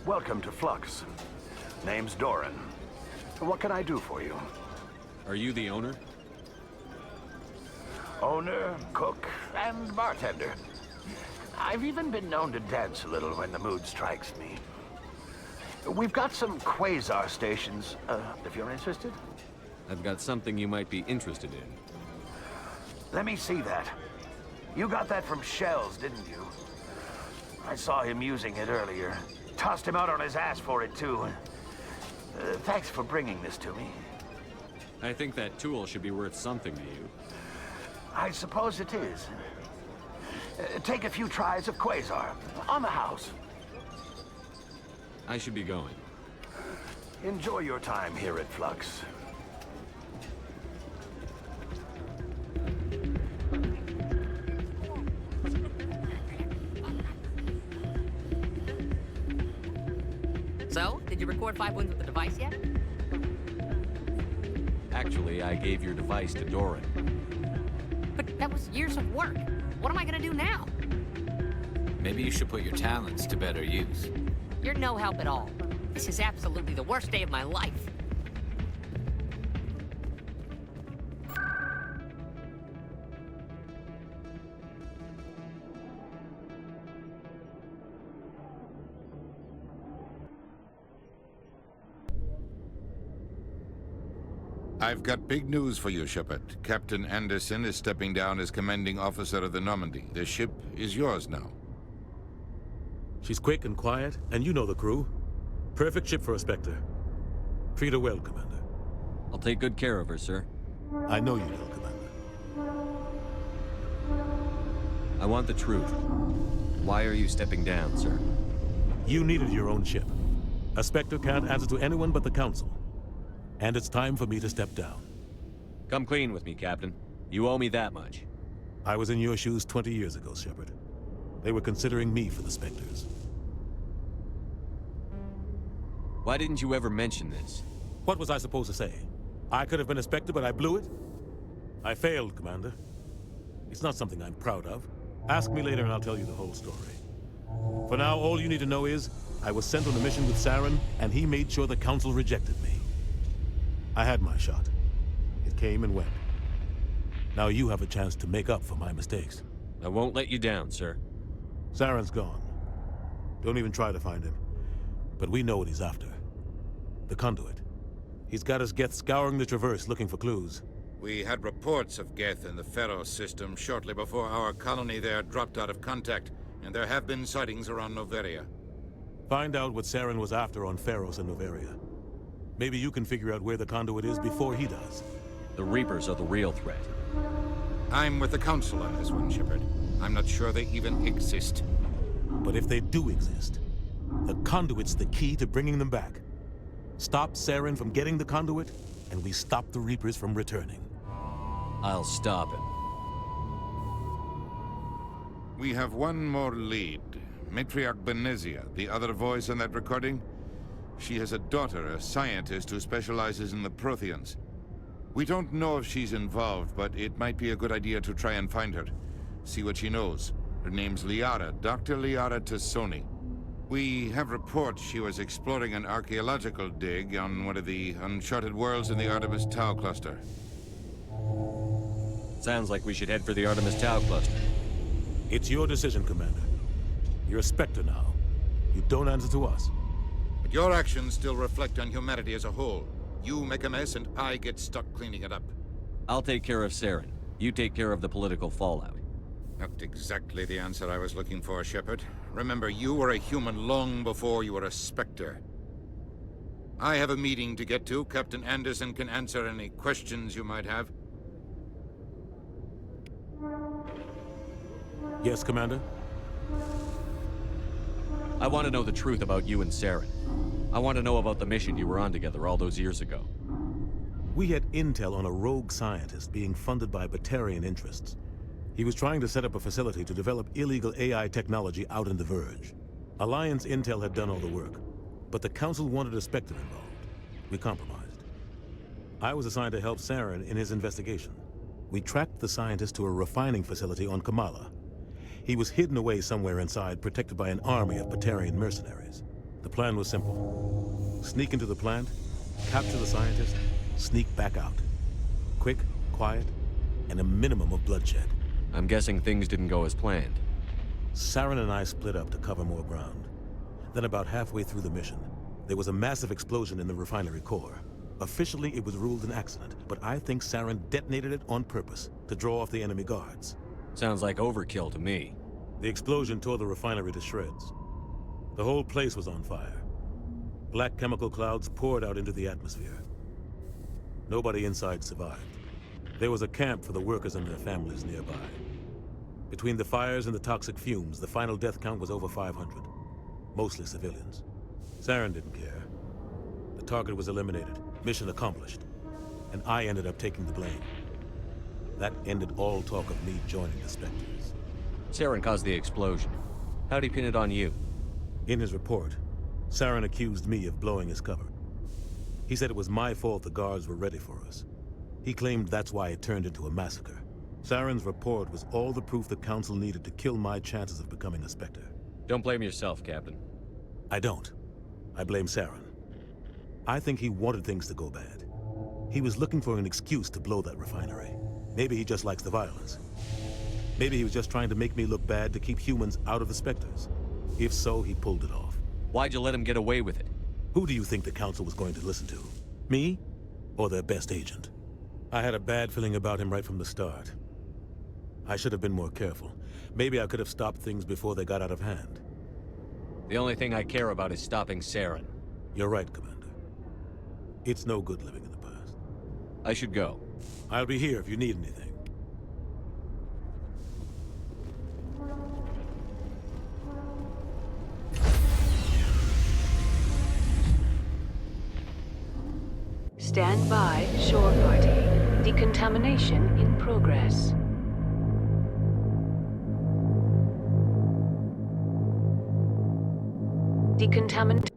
Welcome to Flux. Name's Doran. What can I do for you? Are you the owner? Owner, cook, and bartender. I've even been known to dance a little when the mood strikes me. We've got some quasar stations, if you're interested. I've got something you might be interested in. Let me see that. You got that from Shells, didn't you? I saw him using it earlier. Tossed him out on his ass for it, too. Thanks for bringing this to me. I think that tool should be worth something to you. I suppose it is. Take a few tries of quasar. On the house. I should be going. Enjoy your time here at Flux. So, did you record 5 wins with the device yet? Actually, I gave your device to Doran. But that was years of work. What am I gonna do now? Maybe you should put your talents to better use. You're no help at all. This is absolutely the worst day of my life. I've got big news for you, Shepard. Captain Anderson is stepping down as commanding officer of the Normandy. The ship is yours now. She's quick and quiet, and you know the crew. Perfect ship for a Spectre. Treat her well, Commander. I'll take good care of her, sir. I know you will, Commander. I want the truth. Why are you stepping down, sir? You needed your own ship. A Spectre can't answer to anyone but the Council. And it's time for me to step down. Come clean with me, Captain. You owe me that much. I was in your shoes 20 years ago, Shepard. They were considering me for the Spectres. Why didn't you ever mention this? What was I supposed to say? I could have been a Spectre, but I blew it? I failed, Commander. It's not something I'm proud of. Ask me later and I'll tell you the whole story. For now, all you need to know is, I was sent on a mission with Saren, and he made sure the Council rejected me. I had my shot. It came and went. Now you have a chance to make up for my mistakes. I won't let you down, sir. Saren's gone. Don't even try to find him. But we know what he's after. The conduit. He's got his Geth scouring the Traverse looking for clues. We had reports of Geth in the Pharos system shortly before our colony there dropped out of contact, and there have been sightings around Noveria. Find out what Saren was after on Pharos and Noveria. Maybe you can figure out where the conduit is before he does. The Reapers are the real threat. I'm with the Council on this one, Shepard. I'm not sure they even exist. But if they do exist, the conduit's the key to bringing them back. Stop Saren from getting the conduit, and we stop the Reapers from returning. I'll stop him. We have one more lead. Matriarch Benezia, the other voice on that recording. She has a daughter, a scientist who specializes in the Proteans. We don't know if she's involved, but it might be a good idea to try and find her. See what she knows. Her name's Liara, Dr. Liara Tassoni. We have reports she was exploring an archaeological dig on one of the uncharted worlds in the Artemis Tau cluster. Sounds like we should head for the Artemis Tau cluster. It's your decision, Commander. You're a Spectre now. You don't answer to us. But your actions still reflect on humanity as a whole. You make a mess and I get stuck cleaning it up. I'll take care of Saren. You take care of the political fallout. Not exactly the answer I was looking for, Shepard. Remember, you were a human long before you were a Spectre. I have a meeting to get to. Captain Anderson can answer any questions you might have. Yes, Commander? I want to know the truth about you and Saren. I want to know about the mission you were on together all those years ago. We had intel on a rogue scientist being funded by Batarian interests. He was trying to set up a facility to develop illegal AI technology out in the Verge. Alliance intel had done all the work, but the Council wanted a Spectre involved. We compromised. I was assigned to help Saren in his investigation. We tracked the scientist to a refining facility on Kamala. He was hidden away somewhere inside, protected by an army of Batarian mercenaries. The plan was simple. Sneak into the plant, capture the scientist, sneak back out. Quick, quiet, and a minimum of bloodshed. I'm guessing things didn't go as planned. Saren and I split up to cover more ground. Then about halfway through the mission, There was a massive explosion in the refinery core. Officially, it was ruled an accident, but I think Saren detonated it on purpose to draw off the enemy guards. Sounds like overkill to me. The explosion tore the refinery to shreds. The whole place was on fire. Black chemical clouds poured out into the atmosphere. Nobody inside survived. There was a camp for the workers and their families nearby. Between the fires and the toxic fumes, the final death count was over 500. Mostly civilians. Saren didn't care. The target was eliminated, mission accomplished. And I ended up taking the blame. That ended all talk of me joining the Spectres. Saren caused the explosion. How'd he pin it on you? In his report, Saren accused me of blowing his cover. He said it was my fault the guards were ready for us. He claimed that's why it turned into a massacre. Saren's report was all the proof the Council needed to kill my chances of becoming a Spectre. Don't blame yourself, Captain. I don't. I blame Saren. I think he wanted things to go bad. He was looking for an excuse to blow that refinery. Maybe he just likes the violence. Maybe he was just trying to make me look bad to keep humans out of the Spectres. If so, he pulled it off. Why'd you let him get away with it? Who do you think the Council was going to listen to? Me? Or their best agent? I had a bad feeling about him right from the start. I should have been more careful. Maybe I could have stopped things before they got out of hand. The only thing I care about is stopping Saren. You're right, Commander. It's no good living in the past. I should go. I'll be here if you need anything. Stand by, shore party. Decontamination in progress. Decontamination.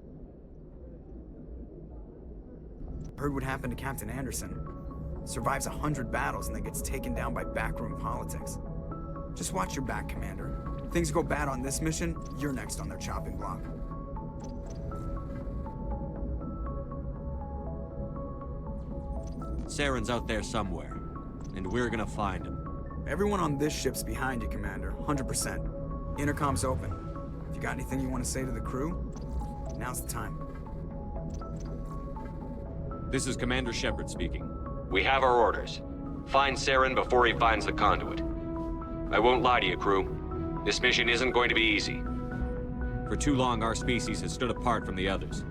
Heard what happened to Captain Anderson. Survives 100 battles and then gets taken down by backroom politics. Just watch your back, Commander. If things go bad on this mission, you're next on their chopping block. Saren's out there somewhere, and we're gonna find him. Everyone on this ship's behind you, Commander. 100%. Intercom's open. If you got anything you want to say to the crew, now's the time. This is Commander Shepard speaking. We have our orders. Find Saren before he finds the conduit. I won't lie to you, crew. This mission isn't going to be easy. For too long, our species has stood apart from the others.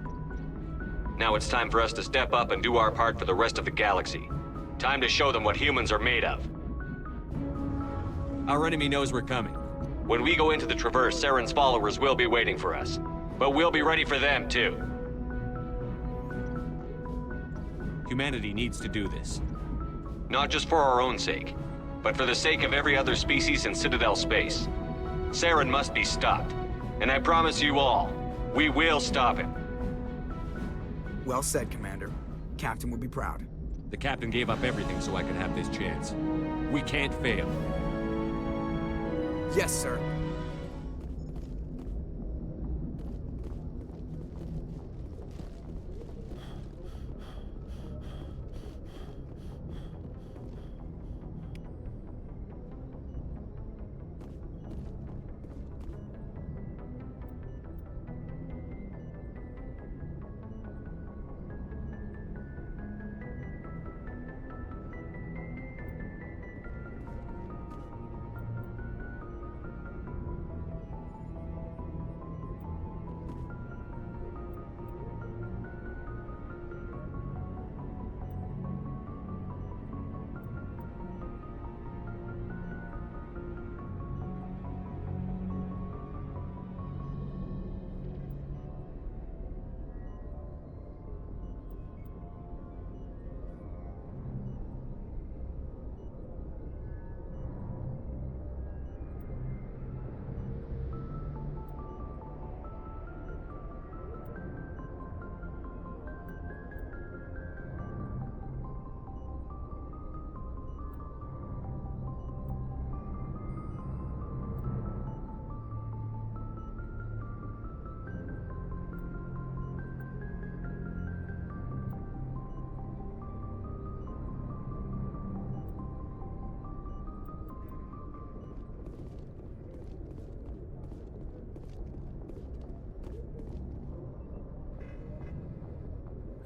Now it's time for us to step up and do our part for the rest of the galaxy. Time to show them what humans are made of. Our enemy knows we're coming. When we go into the Traverse, Saren's followers will be waiting for us. But we'll be ready for them, too. Humanity needs to do this. Not just for our own sake, but for the sake of every other species in Citadel space. Saren must be stopped. And I promise you all, we will stop him. Well said, Commander. Captain would be proud. The Captain gave up everything so I could have this chance. We can't fail. Yes, sir.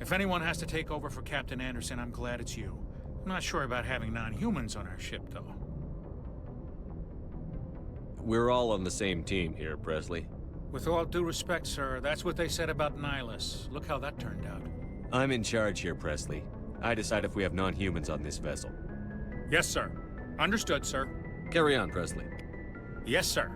If anyone has to take over for Captain Anderson, I'm glad it's you. I'm not sure about having non-humans on our ship, though. We're all on the same team here, Presley. With all due respect, sir, that's what they said about Nihilus. Look how that turned out. I'm in charge here, Presley. I decide if we have non-humans on this vessel. Yes, sir. Understood, sir. Carry on, Presley. Yes, sir.